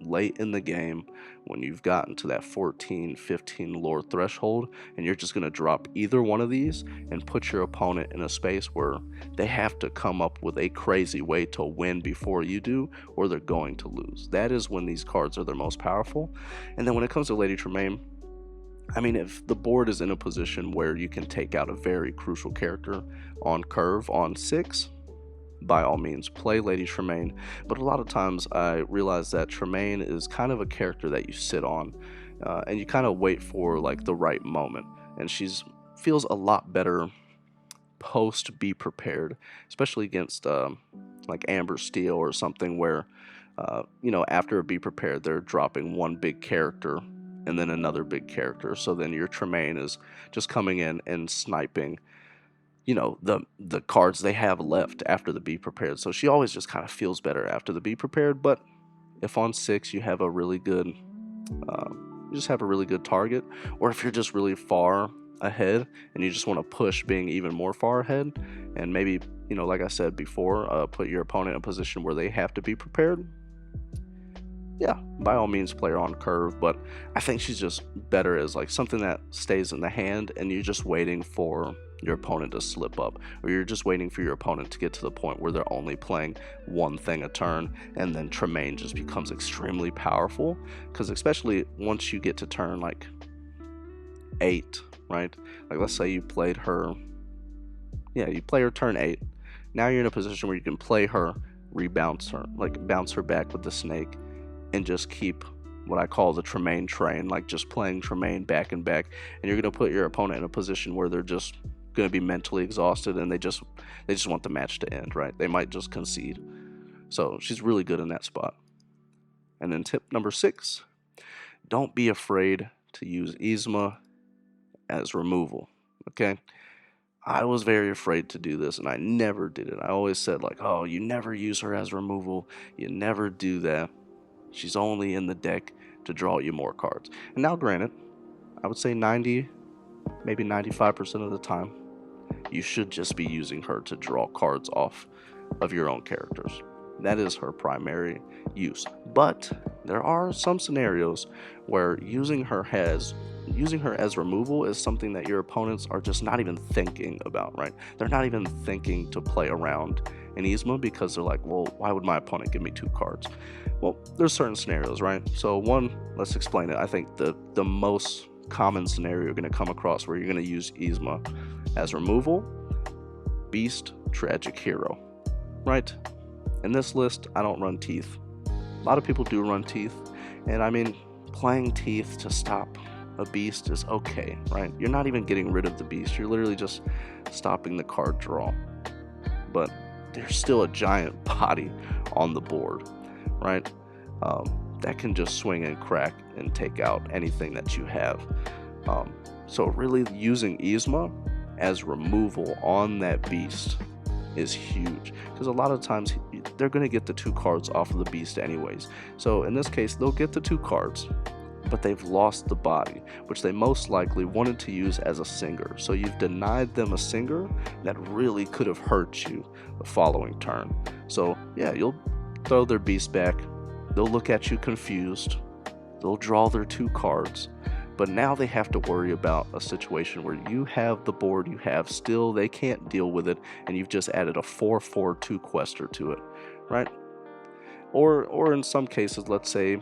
late in the game when you've gotten to that 14, 15 lore threshold, and you're just going to drop either one of these and put your opponent in a space where they have to come up with a crazy way to win before you do, or they're going to lose. That is when these cards are their most powerful. And then when it comes to Lady Tremaine, I mean, if the board is in a position where you can take out a very crucial character on curve on 6, by all means, play Lady Tremaine. But a lot of times I realize that Tremaine is kind of a character that you sit on and you kind of wait for like the right moment. And feels a lot better post Be Prepared, especially against like Amber Steel or something where, after a Be Prepared, they're dropping one big character and then another big character. So then your Tremaine is just coming in and sniping the cards they have left after the Be Prepared. So she always just kind of feels better after the Be Prepared. But if on 6 you have a really good target, or if you're just really far ahead and you just want to push being even more far ahead, and maybe, like I said before, put your opponent in a position where they have to be prepared, yeah, by all means play her on curve. But I think she's just better as like something that stays in the hand and you're just waiting for your opponent to slip up, or you're just waiting for your opponent to get to the point where they're only playing one thing a turn, and then Tremaine just becomes extremely powerful, because especially once you get to turn like 8, right? Like let's say you played her, yeah, you play her turn 8. Now you're in a position where you can play her, rebounce her, like bounce her back with the snake, and just keep what I call the Tremaine train, like just playing Tremaine back and back, and you're going to put your opponent in a position where they're just going to be mentally exhausted and they just want the match to end, right? They might just concede. So she's really good in that spot. And then tip number 6, don't be afraid to use Yzma as removal, okay? I was very afraid to do this and I never did it. I always said like, oh, you never use her as removal, you never do that. She's only in the deck to draw you more cards. And now granted, I would say 90, maybe 95% of the time, you should just be using her to draw cards off of your own characters. That is her primary use. But there are some scenarios where using her as removal is something that your opponents are just not even thinking about, right? They're not even thinking to play around an Yzma because they're like, well, why would my opponent give me 2 cards? Well, there's certain scenarios, right? So one, let's explain it. I think the most common scenario you're going to come across where you're going to use Yzma as removal, Beast, Tragic Hero, right? In this list, I don't run Teeth. A lot of people do run Teeth, and I mean, playing Teeth to stop a beast is okay, right? You're not even getting rid of the beast, you're literally just stopping the card draw. But there's still a giant body on the board, right? That can just swing and crack and take out anything that you have. So really using Yzma as removal on that beast is huge, because a lot of times they're going to get the 2 cards off of the beast anyways. So in this case, they'll get the 2 cards, but they've lost the body, which they most likely wanted to use as a singer. So you've denied them a singer that really could have hurt you the following turn. So yeah, you'll throw their beast back, they'll look at you confused, they'll draw their 2 cards, but now they have to worry about a situation where you have the board you have still, they can't deal with it, and you've just added a 4/4 2 quester to it, right? Or in some cases, let's say,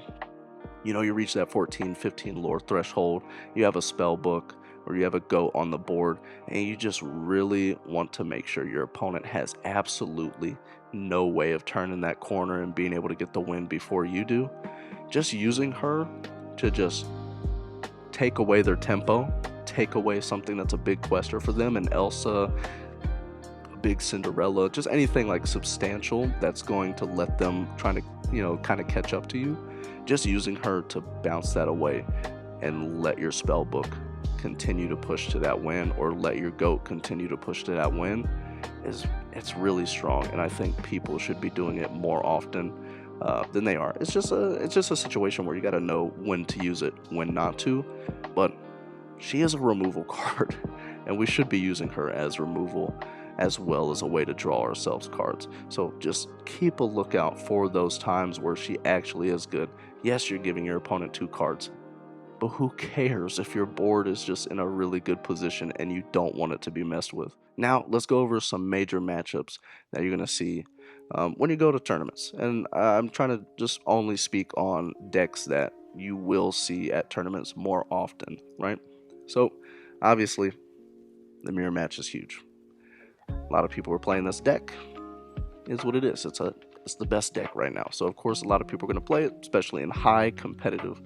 you reach that 14-15 lore threshold, you have a spell book, or you have a goat on the board, and you just really want to make sure your opponent has absolutely no way of turning that corner and being able to get the win before you do. Just using her to just take away their tempo, take away something that's a big quester for them, and Elsa, a big Cinderella, just anything like substantial that's going to let them trying to, kind of catch up to you. Just using her to bounce that away and let your spell book continue to push to that win, or let your goat continue to push to that win, it's really strong, and I think people should be doing it more often than they are. It's just a situation where you got to know when to use it, when not to. But she is a removal card, and we should be using her as removal as well as a way to draw ourselves cards. So just keep a lookout for those times where she actually is good. Yes, you're giving your opponent 2 cards, but who cares if your board is just in a really good position and you don't want it to be messed with. Now, let's go over some major matchups that you're going to see when you go to tournaments. And I'm trying to just only speak on decks that you will see at tournaments more often, right? So, obviously, the mirror match is huge. A lot of people are playing this deck. Is what it is. It's the best deck right now. So, of course, a lot of people are going to play it, especially in high competitive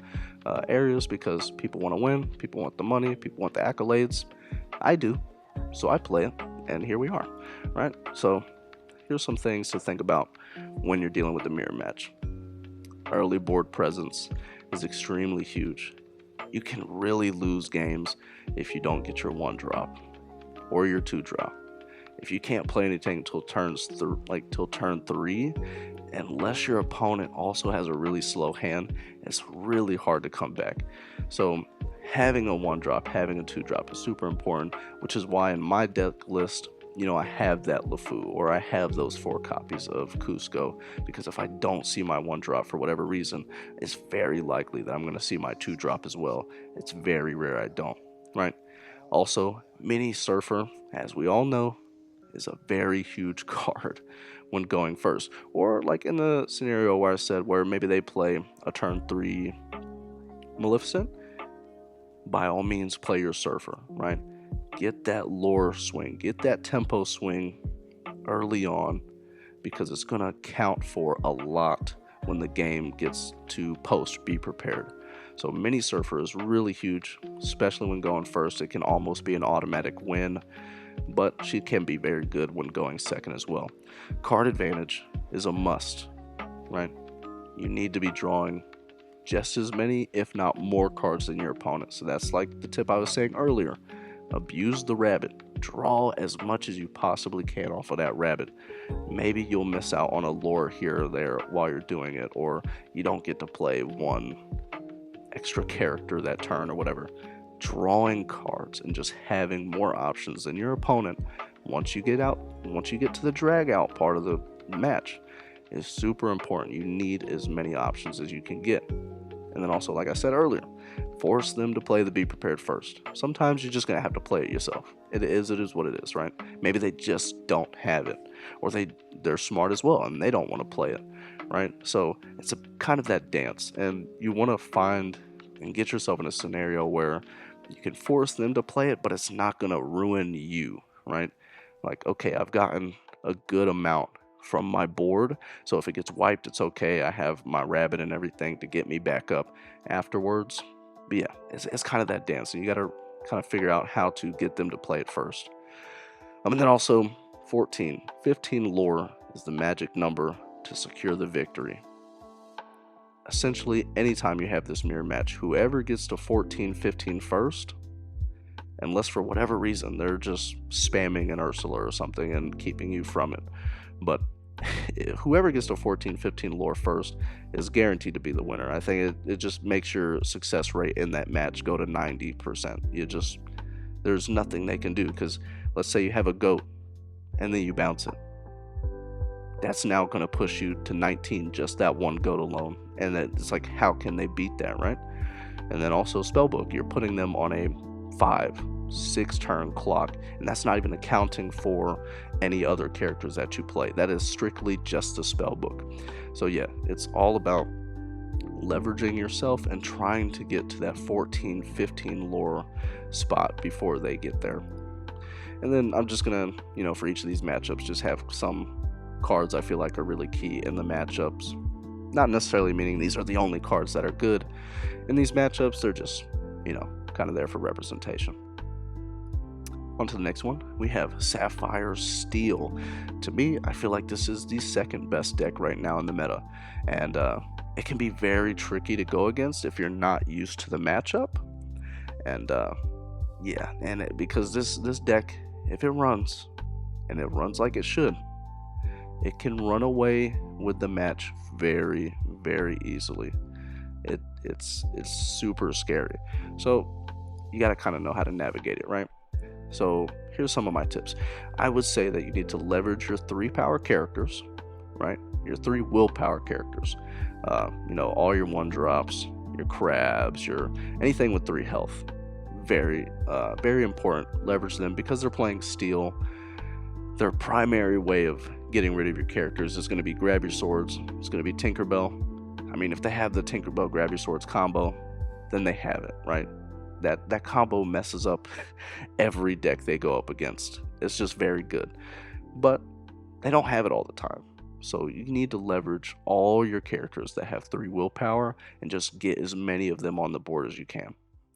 areas, because people want to win, people want the money, people want the accolades. I do, so I play it, and here we are, right? So here's some things to think about when you're dealing with the mirror match. Early board presence is extremely huge. You can really lose games if you don't get your 1 drop or your 2 drop. If you can't play anything till turn 3, unless your opponent also has a really slow hand, it's really hard to come back. So having a 1-drop, having a 2-drop is super important, which is why in my deck list, I have that LeFou, or I have those 4 copies of Cusco, because if I don't see my 1-drop for whatever reason, it's very likely that I'm going to see my 2-drop as well. It's very rare I don't, right? Also, Mini Surfer, as we all know, is a very huge card when going first. Or like in the scenario where I said where maybe they play a turn 3 Maleficent, by all means play your Surfer, right? Get that lore swing, get that tempo swing early on, because it's going to count for a lot when the game gets to post Be Prepared. So Mini Surfer is really huge, especially when going first. It can almost be an automatic win, but she can be very good when going second as well. Card advantage is a must, right? You need to be drawing just as many, if not more, cards than your opponent. So that's like the tip I was saying earlier. Abuse the rabbit. Draw as much as you possibly can off of that rabbit. Maybe you'll miss out on a lore here or there while you're doing it, or you don't get to play one extra character that turn or whatever. Drawing cards and just having more options than your opponent once you get to the drag out part of the match is super important. You need as many options as you can get. And then also, like I said earlier, force them to play the Be Prepared first. Sometimes you're just going to have to play it yourself. It is what it is, right? Maybe they just don't have it, or they're smart as well and they don't want to play it, right? So it's a kind of that dance, and you want to find and get yourself in a scenario where you can force them to play it, but it's not going to ruin you, right? Like, okay, I've gotten a good amount from my board, so if it gets wiped, it's okay. I have my rabbit and everything to get me back up afterwards. But yeah, it's kind of that dance, and you got to kind of figure out how to get them to play it first. And then also 15 lore is the magic number to secure the victory. Essentially, anytime you have this mirror match, whoever gets to 15 first, unless for whatever reason they're just spamming an Ursula or something and keeping you from it, but whoever gets to 15 lore first is guaranteed to be the winner. I think it just makes your success rate in that match go to 90%. There's nothing they can do, because let's say you have a goat and then you bounce it. That's now going to push you to 19, just that one goat alone. And it's like, how can they beat that, right? And then also Spellbook, you're putting them on a 5-6 turn clock, and that's not even accounting for any other characters that you play. That is strictly just the Spellbook. So yeah, it's all about leveraging yourself and trying to get to that 15 lore spot before they get there. And then I'm just gonna, for each of these matchups, just have some cards I feel like are really key in the matchups. Not necessarily meaning these are the only cards that are good in these matchups. They're just, kind of there for representation. On to the next one. We have Sapphire Steel. To me, I feel like this is the second best deck right now in the meta, and it can be very tricky to go against if you're not used to the matchup. And because this deck, if it runs, and it runs like it should, it can run away with the match very, very easily. It's super scary. So you got to kind of know how to navigate it, right? So here's some of my tips. I would say that you need to leverage your 3 power characters, right? Your 3 willpower characters. All your 1-drops, your crabs, your anything with 3 health. Very, very important. Leverage them because they're playing steel. Their primary way of getting rid of your characters is going to be grab your swords. It's going to be Tinkerbell. I mean, if they have the Tinkerbell grab your swords combo, then they have it, right? That combo messes up every deck they go up against. It's just very good. But they don't have it all the time. So you need to leverage all your characters that have 3 willpower and just get as many of them on the board as you can.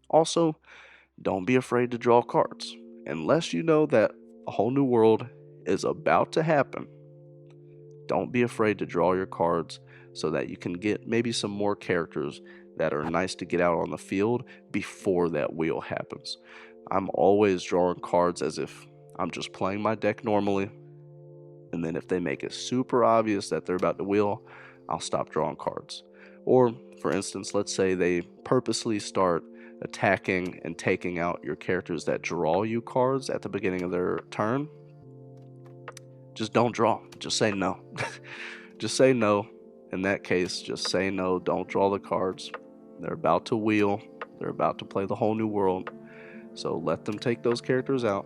Also, don't be afraid to draw cards. Unless you know that a whole new world is about to happen, don't be afraid to draw your cards so that you can get maybe some more characters that are nice to get out on the field before that wheel happens. I'm always drawing cards as if I'm just playing my deck normally, and then if they make it super obvious that they're about to wheel, I'll stop drawing cards. Or, for instance, let's say they purposely start attacking and taking out your characters that draw you cards at the beginning of their turn, just don't draw. Just say no. Just say no. In that case, just say no. Don't draw the cards. They're about to wheel. They're about to play the whole new world. So let them take those characters out.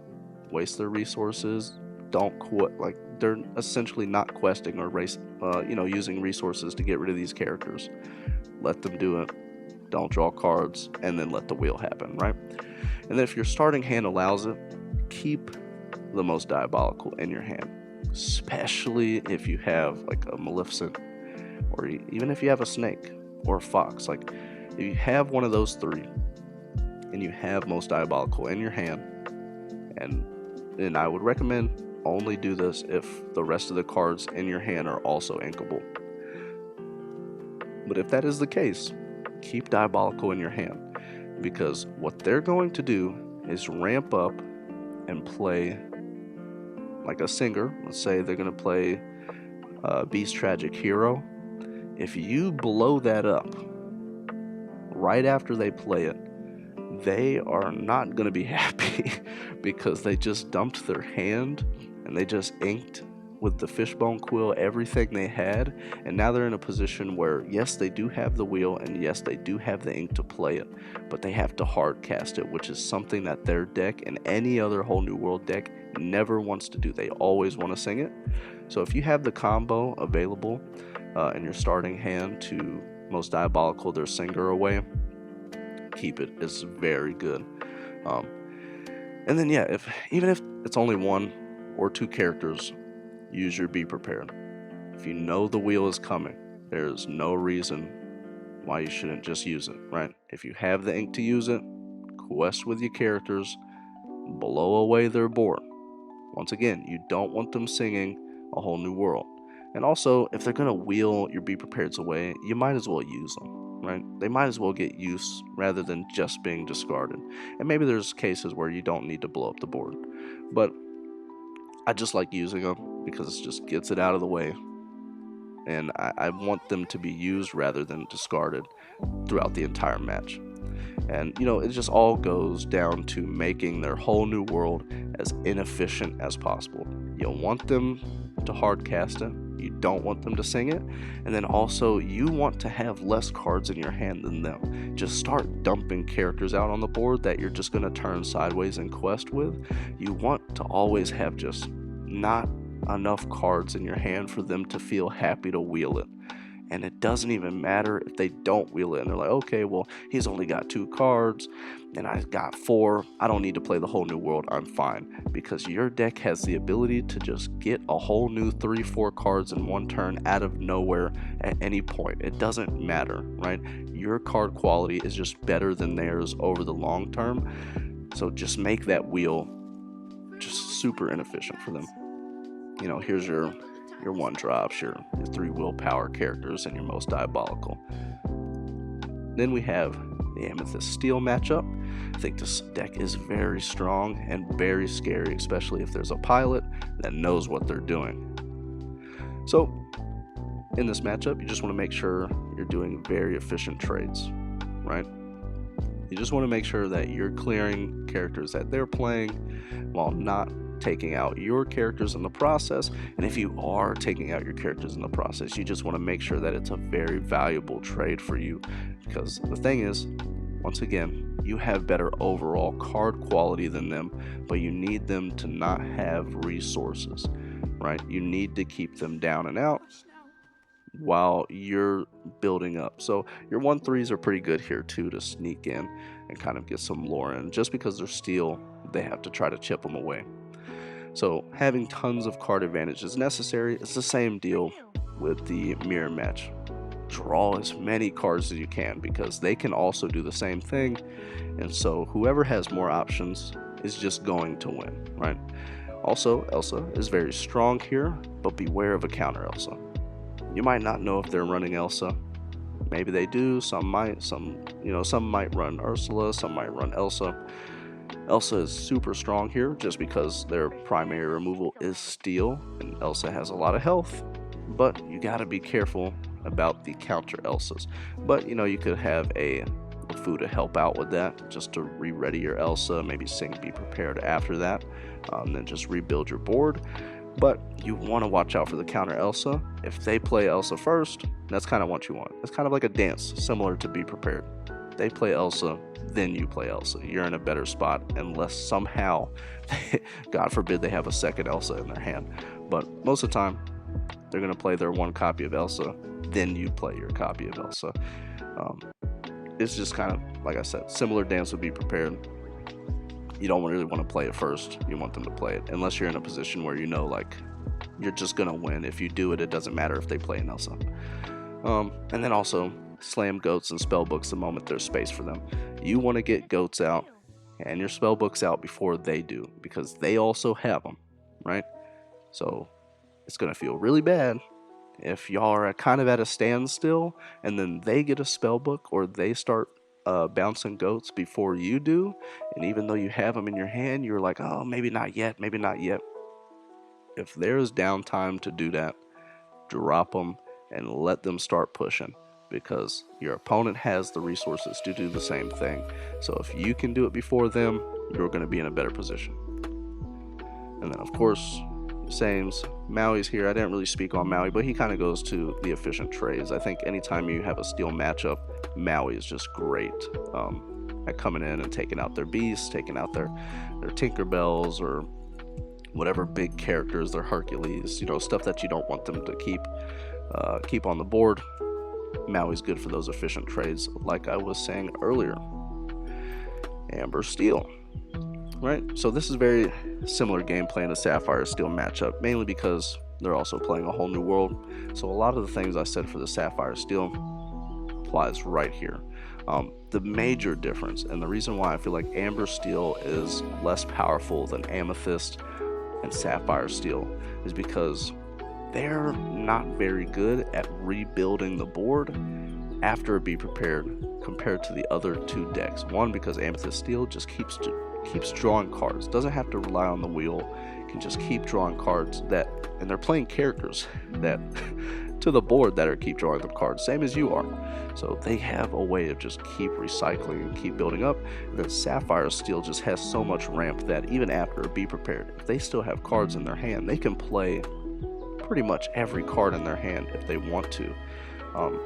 Waste their resources. Don't quit. Like, they're essentially not questing or using resources to get rid of these characters. Let them do it. Don't draw cards, and then let the wheel happen, right? And then if your starting hand allows it, keep the most diabolical in your hand, especially if you have like a Maleficent, or even if you have a snake or a fox. Like, if you have one of those three and you have most diabolical in your hand, and I would recommend only do this if the rest of the cards in your hand are also inkable. But if that is the case, keep diabolical in your hand, because what they're going to do is ramp up and play like a singer. Let's say they're going to play Beast Tragic Hero. If you blow that up right after they play it, they are not going to be happy because they just dumped their hand and they just inked with the fishbone quill everything they had, and now they're in a position where yes, they do have the wheel, and yes, they do have the ink to play it, but they have to hard cast it, which is something that their deck and any other whole new world deck never wants to do. They always want to sing it. So if you have the combo available in your starting hand to most diabolical their singer away, keep it. It's very good. And then yeah, even if it's only one or two characters, use your Be Prepared. If you know the wheel is coming, there's no reason why you shouldn't just use it, right? If you have the ink to use it, quest with your characters, blow away their board. Once again, you don't want them singing a whole new world. And also, if they're going to wheel your Be Prepareds away, you might as well use them, right? They might as well get use rather than just being discarded. And maybe there's cases where you don't need to blow up the board. But I just like using them because it just gets it out of the way. And I want them to be used rather than discarded throughout the entire match. And, it just all goes down to making their whole new world as inefficient as possible. You want them to hard cast it. You don't want them to sing it. And then also, you want to have less cards in your hand than them. Just start dumping characters out on the board that you're just going to turn sideways and quest with. You want to always have just not enough cards in your hand for them to feel happy to wheel it. And it doesn't even matter if they don't wheel it and they're like, okay, well, he's only got 2 cards and I got 4. I don't need to play the whole new world. I'm fine, because your deck has the ability to just get a whole new 3-4 cards in one turn out of nowhere at any point. It doesn't matter, right? Your card quality is just better than theirs over the long term. So just make that wheel just super inefficient for them. Here's your 1-drops, your 3 willpower characters, and your most diabolical. Then we have the Amethyst Steel matchup. I think this deck is very strong and very scary, especially if there's a pilot that knows what they're doing. So in this matchup, you just want to make sure you're doing very efficient trades, right? You just want to make sure that you're clearing characters that they're playing while not taking out your characters in the process. And if you are taking out your characters in the process, you just want to make sure that it's a very valuable trade for you, because the thing is, once again, you have better overall card quality than them, but you need them to not have resources, right? You need to keep them down and out while you're building up. So your 1/3s are pretty good here too, to sneak in and kind of get some lore in. Just because they're steel, they have to try to chip them away. So having tons of card advantage is necessary. It's the same deal with the mirror match. Draw as many cards as you can, because they can also do the same thing. And so whoever has more options is just going to win, right? Also, Elsa is very strong here, but beware of a counter Elsa. You might not know if they're running Elsa. Maybe they do, some might, some might run Ursula, some might run Elsa. Elsa is super strong here just because their primary removal is steel, and Elsa has a lot of health, but you gotta be careful about the counter Elsas. But you could have a waifu to help out with that, just to re-ready your Elsa, maybe sing Be Prepared after that, then just rebuild your board. But you want to watch out for the counter Elsa. If they play Elsa first, that's kind of what you want. It's kind of like a dance, similar to Be Prepared. They play Elsa, then you play Elsa. You're in a better spot unless somehow, God forbid, they have a second Elsa in their hand. But most of the time, they're going to play their one copy of Elsa, then you play your copy of Elsa. It's just kind of, like I said, similar dance would Be Prepared. You don't really want to play it first. You want them to play it, unless you're in a position where you know, like, you're just going to win. If you do it, it doesn't matter if they play an Elsa. And then also, slam goats and spell books the moment there's space for them. You want to get goats out and your spell books out before they do, because they also have them, right? So it's going to feel really bad if y'all are kind of at a standstill and then they get a spell book or they start bouncing goats before you do, and even though you have them in your hand, you're like, oh, maybe not yet, maybe not yet. If there's downtime to do that, drop them and let them start pushing, because your opponent has the resources to do the same thing. So if you can do it before them, you're going to be in a better position. And then of course, Sames, Maui's here. I didn't really speak on Maui, but he kind of goes to the efficient trades. I think anytime you have a steel matchup, Maui is just great at coming in and taking out their beasts, taking out their Tinkerbells, or whatever big characters, their Hercules, stuff that you don't want them to keep on the board. Maui's good for those efficient trades, like I was saying earlier. Amber Steel. Right, so this is very similar gameplay in the Sapphire Steel matchup, mainly because they're also playing a whole new world. So a lot of the things I said for the Sapphire Steel applies right here. The major difference, and the reason why I feel like Amber Steel is less powerful than Amethyst and Sapphire Steel, is because they're not very good at rebuilding the board after Be Prepared compared to the other two decks. One, because Amethyst Steel just keeps drawing cards, doesn't have to rely on the wheel, can just keep drawing cards and they're playing characters that to the board that are keep drawing them cards, same as you are. So they have a way of just keep recycling and keep building up. And then Sapphire Steel just has so much ramp that even after Be Prepared, if they still have cards in their hand, they can play pretty much every card in their hand if they want to.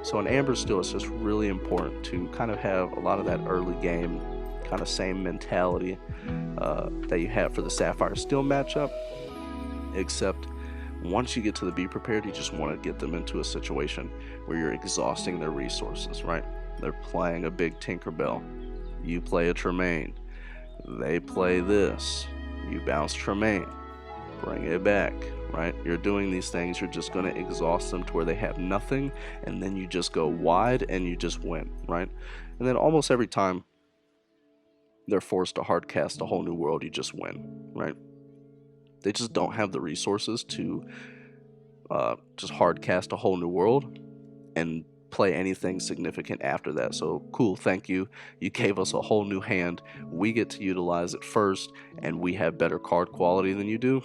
So in Amber Steel, it's just really important to kind of have a lot of that early game kind of same mentality that you have for the Sapphire Steel matchup, except once you get to the Be Prepared, you just want to get them into a situation where you're exhausting their resources, right? They're playing a big Tinkerbell, you play a Tremaine, they play this, you bounce Tremaine, bring it back, right? You're doing these things, you're just going to exhaust them to where they have nothing, and then you just go wide and you just win, right? And then almost every time they're forced to hard cast a whole new world, you just win, right? They just don't have the resources to just hard cast a whole new world and play anything significant after that. So cool, thank you. You gave us a whole new hand. We get to utilize it first, and we have better card quality than you do.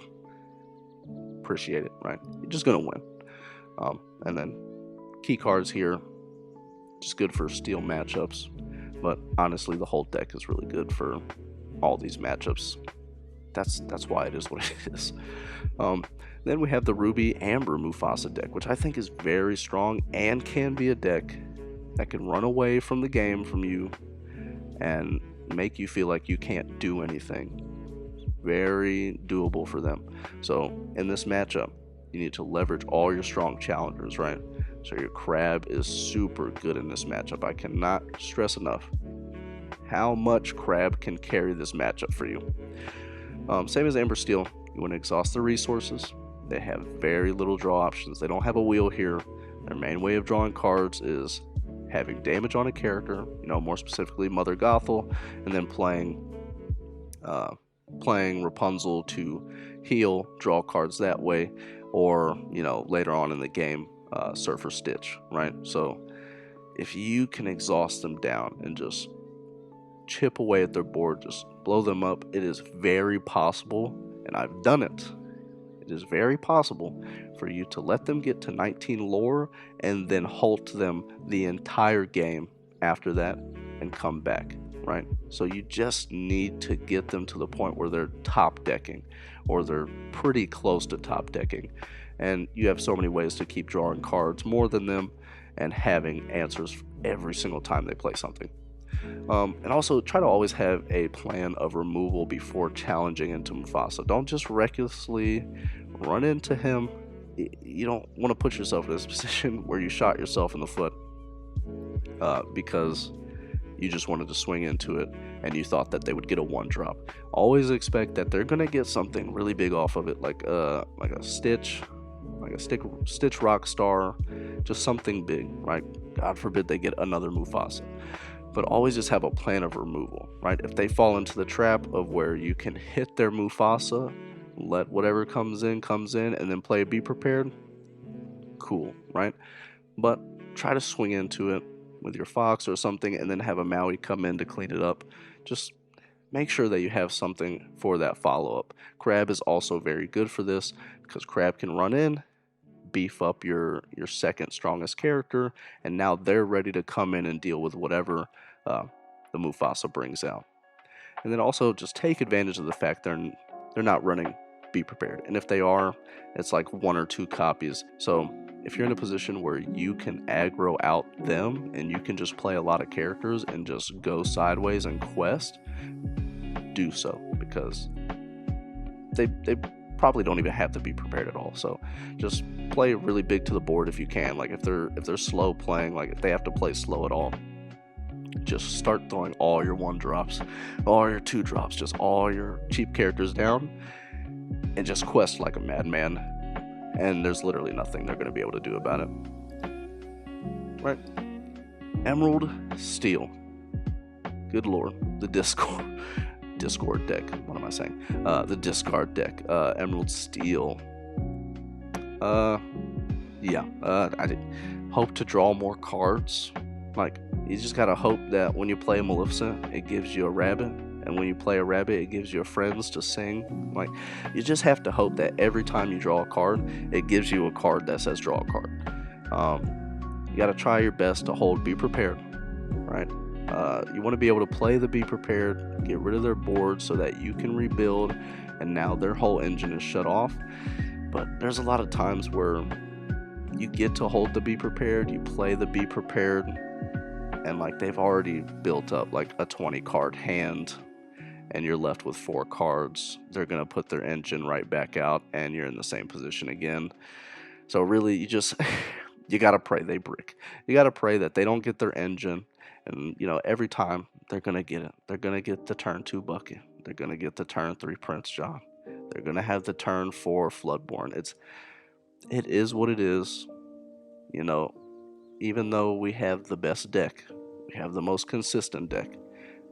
Appreciate it, right? You're just gonna win. And then key cards here, just good for steel matchups. But honestly, the whole deck is really good for all these matchups. That's why it is what it is. Then we have the Ruby Amber Mufasa deck, which I think is very strong and can be a deck that can run away from the game from you and make you feel like you can't do anything. Very doable for them. So in this matchup, you need to leverage all your strong challengers, right? So your Crab is super good in this matchup. I cannot stress enough how much Crab can carry this matchup for you. Same as Amber Steel, you want to exhaust the resources. They have very little draw options. They don't have a wheel here. Their main way of drawing cards is having damage on a character, more specifically Mother Gothel, and then playing Rapunzel to heal, draw cards that way, or later on in the game, Surfer Stitch, right? So if you can exhaust them down and just chip away at their board, just blow them up, it is very possible, and I've done it. It is very possible for you to let them get to 19 lore and then halt them the entire game after that and come back, right? So you just need to get them to the point where they're top decking, or they're pretty close to top decking, and you have so many ways to keep drawing cards more than them and having answers every single time they play something. And also try to always have a plan of removal before challenging into Mufasa. Don't just recklessly run into him. You don't want to put yourself in this position where you shot yourself in the foot because you just wanted to swing into it and you thought that they would get a 1-drop. Always expect that they're gonna get something really big off of it, like a Stitch, like a Stitch Rock Star, just something big, right? God forbid they get another Mufasa. But always just have a plan of removal, right? If they fall into the trap of where you can hit their Mufasa, let whatever comes in, and then play Be Prepared, cool, right? But try to swing into it with your Fox or something and then have a Maui come in to clean it up. Just make sure that you have something for that follow-up. Crab is also very good for this because Crab can run in, beef up your second strongest character, and now they're ready to come in and deal with whatever the Mufasa brings out. And then also just take advantage of the fact they're not running Be Prepared, and if they are, it's like 1 or 2 copies. So if you're in a position where you can aggro out them and you can just play a lot of characters and just go sideways and quest, do so, because they probably don't even have to be prepared at all. So just play really big to the board if you can. Like if they're slow playing, like if they have to play slow at all, just start throwing all your 1-drops, all your 2-drops, just all your cheap characters down, and just quest like a madman. And there's literally nothing they're going to be able to do about it. Right? Emerald Steel. Good lord. The Discord deck. What am I saying? The discard deck. Emerald Steel. Yeah. I hope to draw more cards. Like, you just gotta hope that when you play Maleficent, it gives you a rabbit, and when you play a rabbit, it gives you friends to sing. Like, you just have to hope that every time you draw a card, it gives you a card that says draw a card. You gotta try your best to hold Be Prepared, right? You want to be able to play the Be Prepared, get rid of their board so that you can rebuild, and now their whole engine is shut off. But there's a lot of times where you get to hold the Be Prepared, you play the Be Prepared, and like they've already built up like a 20 card hand and you're left with 4 cards. They're gonna put their engine right back out and you're in the same position again. So really you just you gotta pray they brick. You gotta pray that they don't get their engine, and you know every time they're gonna get it. They're gonna get the turn 2 Bucky. They're gonna get the turn 3 Prince John. They're gonna have the turn 4 Floodborn. It is what it is. You know, even though we have the best deck, we have the most consistent deck,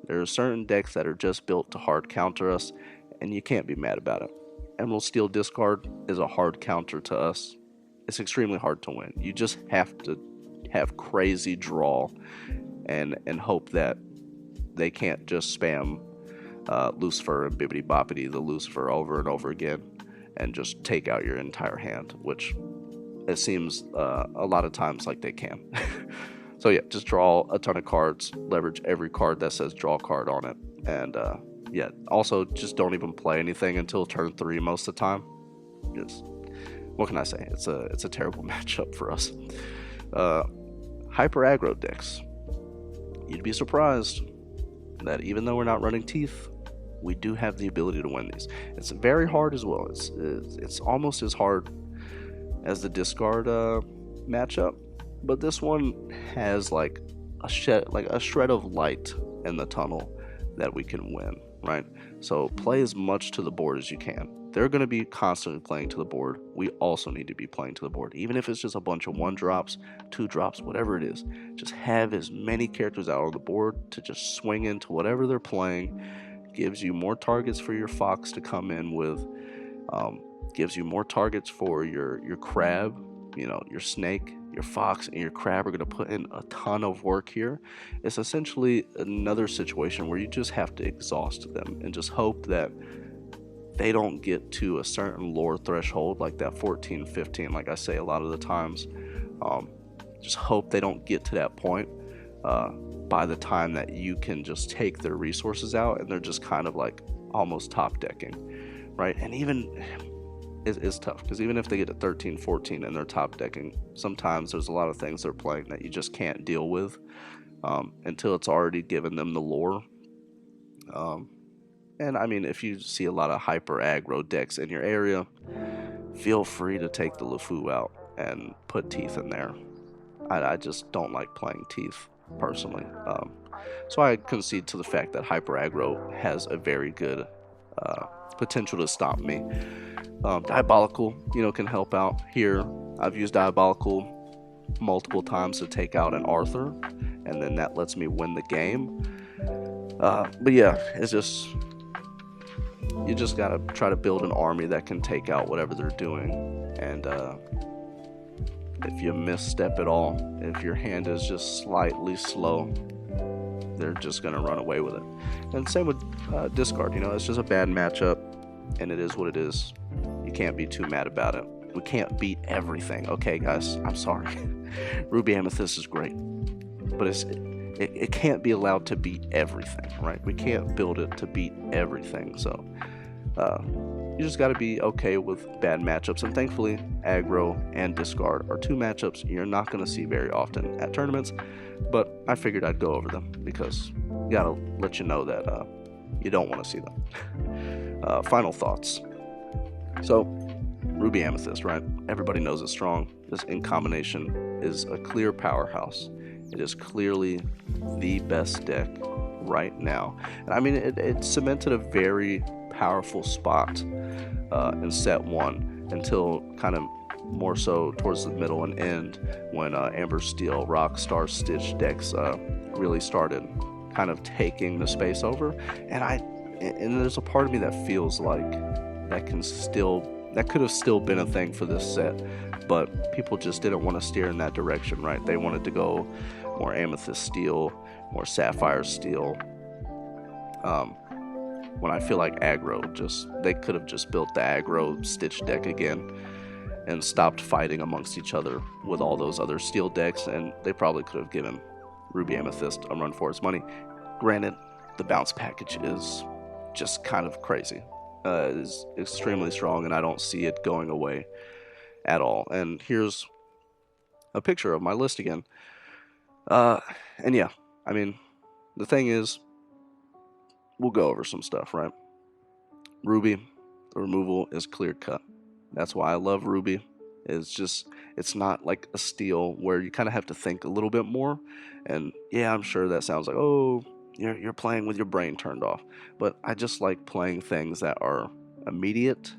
there are certain decks that are just built to hard counter us, and you can't be mad about it. Emerald Steel Discard is a hard counter to us. It's extremely hard to win. You just have to have crazy draw and hope that they can't just spam Lucifer and Bibbidi Boppity the Lucifer over and over again and just take out your entire hand, which it seems a lot of times like they can. So yeah, just draw a ton of cards, leverage every card that says draw card on it, and yeah, also just don't even play anything until turn 3 most of the time. Just, what can I say? It's a terrible matchup for us. Hyper aggro decks. You'd be surprised that even though we're not running Teeth, we do have the ability to win these. It's very hard as well. It's almost as hard as the discard matchup, but this one has like a shred of light in the tunnel that we can win, right? So play as much to the board as you can. They're going to be constantly playing to the board. We also need to be playing to the board, even if it's just a bunch of 1-drops, 2-drops, whatever it is. Just have as many characters out on the board to just swing into whatever they're playing. Gives you more targets for your Fox to come in with. Gives you more targets for your Crab, you know, your Snake, your Fox, and your Crab are going to put in a ton of work here. It's essentially another situation where you just have to exhaust them and just hope that they don't get to a certain lore threshold, like that 14, 15, like I say a lot of the times. Just hope they don't get to that point. by the time that you can just take their resources out and they're just kind of like almost top decking, right? And even it's tough because even if they get to 13, 14 and they're top decking, sometimes there's a lot of things they're playing that you just can't deal with until it's already given them the lore. And I mean, if you see a lot of hyper aggro decks in your area, feel free to take the LeFou out and put Teeth in there. I just don't like playing Teeth personally. So I concede to the fact that hyper aggro has a very good potential to stop me. Diabolical, can help out here. I've used Diabolical multiple times to take out an Arthur, and then that lets me win the game. But yeah, it's just, you just gotta try to build an army that can take out whatever they're doing. And if you misstep at all, if your hand is just slightly slow, they're just gonna run away with it. And same with discard. It's just a bad matchup, and it is what it is. You can't be too mad about it. We can't beat everything, okay, guys? I'm sorry. Ruby Amethyst is great, but it can't be allowed to beat everything, right? We can't build it to beat everything. So you just got to be okay with bad matchups. And thankfully, aggro and discard are two matchups you're not going to see very often at tournaments. But I figured I'd go over them because you got to let you know that you don't want to see them. Final thoughts. So, Ruby Amethyst, right? Everybody knows it's strong. This in combination is a clear powerhouse. It is clearly the best deck right now. And I mean, it cemented a very powerful spot in set 1 until kind of more so towards the middle and end when Amber Steel, Rock, Star, Stitch decks really started kind of taking the space over. And there's a part of me that feels like that could have still been a thing for this set, but people just didn't want to steer in that direction, right? They wanted to go more Amethyst Steel, more Sapphire Steel. When I feel like aggro, they could have just built the aggro Stitch deck again and stopped fighting amongst each other with all those other Steel decks, and they probably could have given Ruby Amethyst a run for its money. Granted, the bounce package is just kind of crazy. It is extremely strong, and I don't see it going away at all. And here's a picture of my list again. And yeah, I mean, the thing is, we'll go over some stuff, right? Ruby, the removal is clear cut. That's why I love Ruby. It's not like a Steel where you kind of have to think a little bit more. And yeah, I'm sure that sounds like, oh, you're playing with your brain turned off. But I just like playing things that are immediate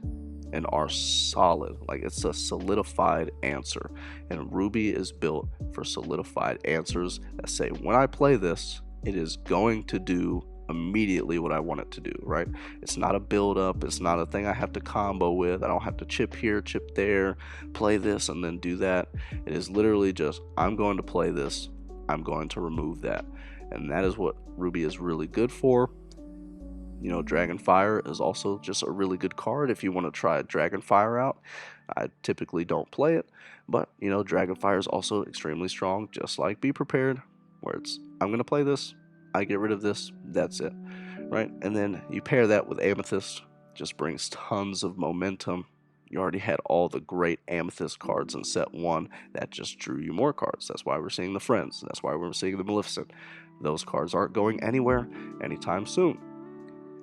and are solid. Like, it's a solidified answer. And Ruby is built for solidified answers that say, when I play this, it is going to do immediately what I want it to do, right? It's not a build up. It's not a thing I have to combo with. I don't have to chip here, chip there, play this, and then do that. It is literally just, I'm going to play this. I'm going to remove that. And that is what Ruby is really good for. Dragonfire is also just a really good card if you want to try Dragonfire out. I typically don't play it, but Dragonfire is also extremely strong, just like Be Prepared, where it's, I'm going to play this, I get rid of this, that's it, right? And then you pair that with Amethyst, just brings tons of momentum. You already had all the great Amethyst cards in set 1 that just drew you more cards. That's why we're seeing the Friends. That's why we're seeing the Maleficent. Those cards aren't going anywhere anytime soon.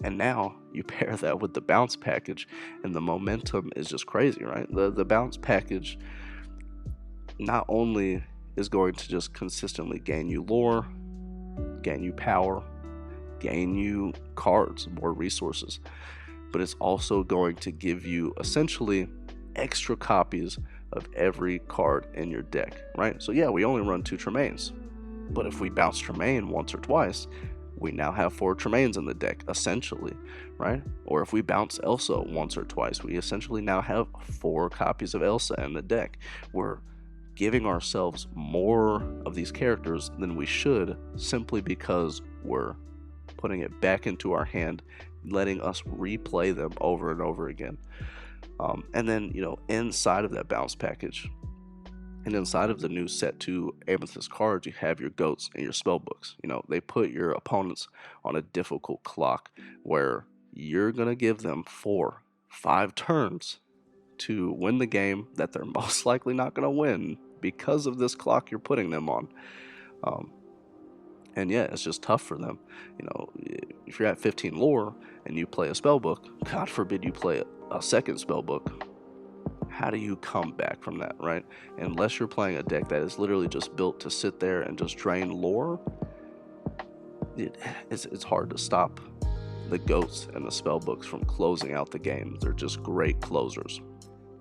And now you pair that with the bounce package, and the momentum is just crazy, right? The bounce package not only is going to just consistently gain you lore, gain you power, gain you cards, more resources, but it's also going to give you essentially extra copies of every card in your deck, right? So yeah, we only run 2 Tremaines, but if we bounce Tremaine once or twice, we now have 4 Tremaines in the deck, essentially, right? Or if we bounce Elsa once or twice, we essentially now have 4 copies of Elsa in the deck. We're giving ourselves more of these characters than we should, simply because we're putting it back into our hand, letting us replay them over and over again. And then, inside of that bounce package, And inside of the new set 2 Amethyst cards, you have your goats and your spell books. They put your opponents on a difficult clock where you're going to give them 5 turns to win the game that they're most likely not going to win because of this clock you're putting them on. And yeah, it's just tough for them. If you're at 15 lore and you play a spell book, God forbid you play a second spell book, how do you come back from that, right? Unless you're playing a deck that is literally just built to sit there and just drain lore, it's hard to stop the goats and the spell books from closing out the game. They're just great closers.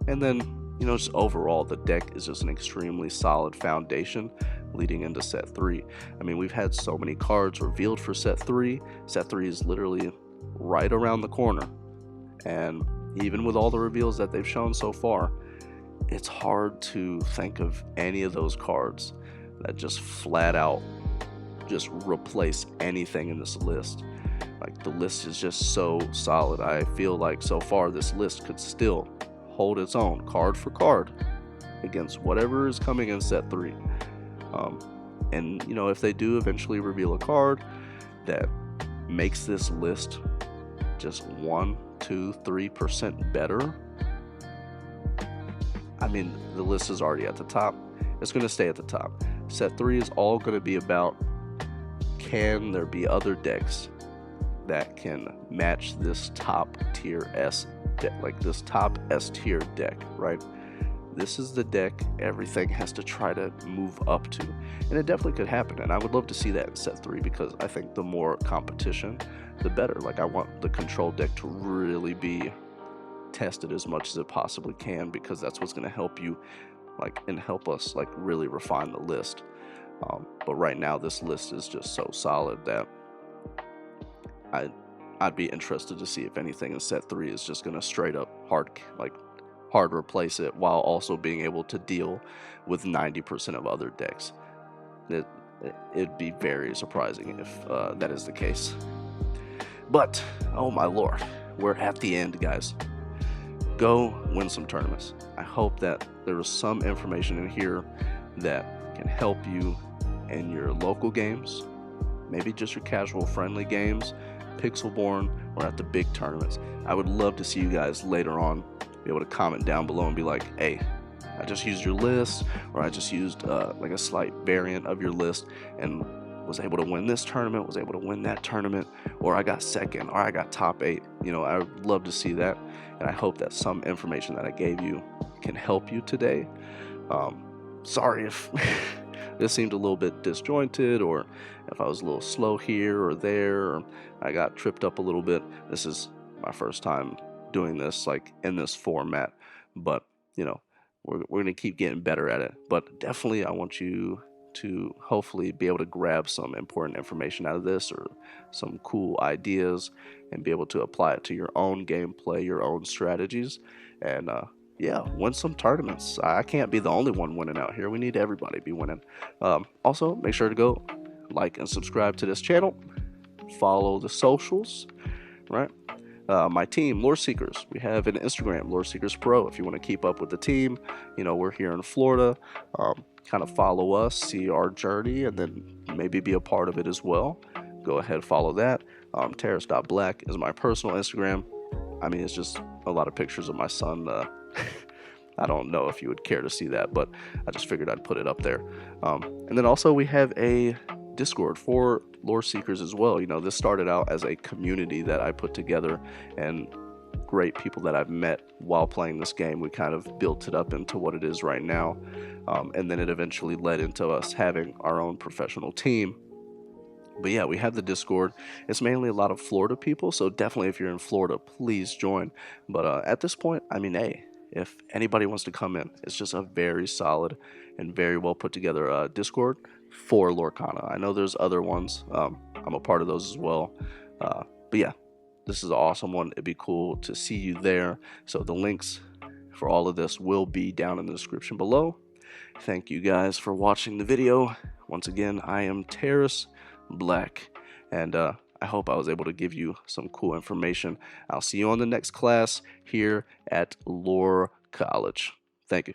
And then, just overall, the deck is just an extremely solid foundation leading into set 3. I mean, we've had so many cards revealed for set 3. Set 3 is literally right around the corner. And even with all the reveals that they've shown so far, it's hard to think of any of those cards that just flat out just replace anything in this list. Like, the list is just so solid. I feel like so far this list could still hold its own card for card against whatever is coming in set 3. And if they do eventually reveal a card that makes this list just 1, 2, 3% better, I mean, the list is already at the top. It's going to stay at the top. Set 3 is all going to be about, can there be other decks that can match this top tier S deck, like this top S tier deck, right? This is the deck everything has to try to move up to, and it definitely could happen. And I would love to see that in set 3, because I think the more competition, the better. Like, I want the control deck to really be tested as much as it possibly can, because that's what's going to help you, and help us really refine the list. But right now, this list is just so solid that I'd be interested to see if anything in set 3 is just going to straight up hard replace it, while also being able to deal with 90% of other decks. It'd be very surprising if that is the case. But, oh my lord, we're at the end, guys. Go win some tournaments. I hope that there was some information in here that can help you in your local games, maybe just your casual friendly games, Pixelborn, or at the big tournaments. I would love to see you guys later on be able to comment down below and be like, hey, I just used your list, or I just used a slight variant of your list and was able to win this tournament, was able to win that tournament, or I got second, or I got top 8. I would love to see that, and I hope that some information that I gave you can help you today. Sorry if this seemed a little bit disjointed, or if I was a little slow here or there, or I got tripped up a little bit. This is my first time doing this in this format, but we're going to keep getting better at it. But definitely I want you to hopefully be able to grab some important information out of this, or some cool ideas, and be able to apply it to your own gameplay, your own strategies, and win some tournaments. I can't be the only one winning out here. We need everybody to be winning. Also, make sure to go like and subscribe to this channel, follow the socials, right? My team, Lore Seekers, we have an Instagram, Lore Seekers Pro, if you want to keep up with the team. We're here in Florida. Kind of follow us, see our journey, and then maybe be a part of it as well. Go ahead, follow that. Terrace.black is my personal Instagram. I mean, it's just a lot of pictures of my son. I don't know if you would care to see that, but I just figured I'd put it up there. And then also we have a Discord for Lore Seekers as well. This started out as a community that I put together, and great people that I've met while playing this game. We kind of built it up into what it is right now, and then it eventually led into us having our own professional team. But yeah, we have the Discord. It's mainly a lot of Florida people, so definitely if you're in Florida, please join. But at this point, I mean, hey, if anybody wants to come in, it's just a very solid and very well put together Discord for Lorcana. I know there's other ones. I'm a part of those as well. But yeah, this is an awesome one. It'd be cool to see you there. So the links for all of this will be down in the description below. Thank you guys for watching the video. Once again, I am Terrace Black, and I hope I was able to give you some cool information. I'll see you on the next class here at Lore College. Thank you.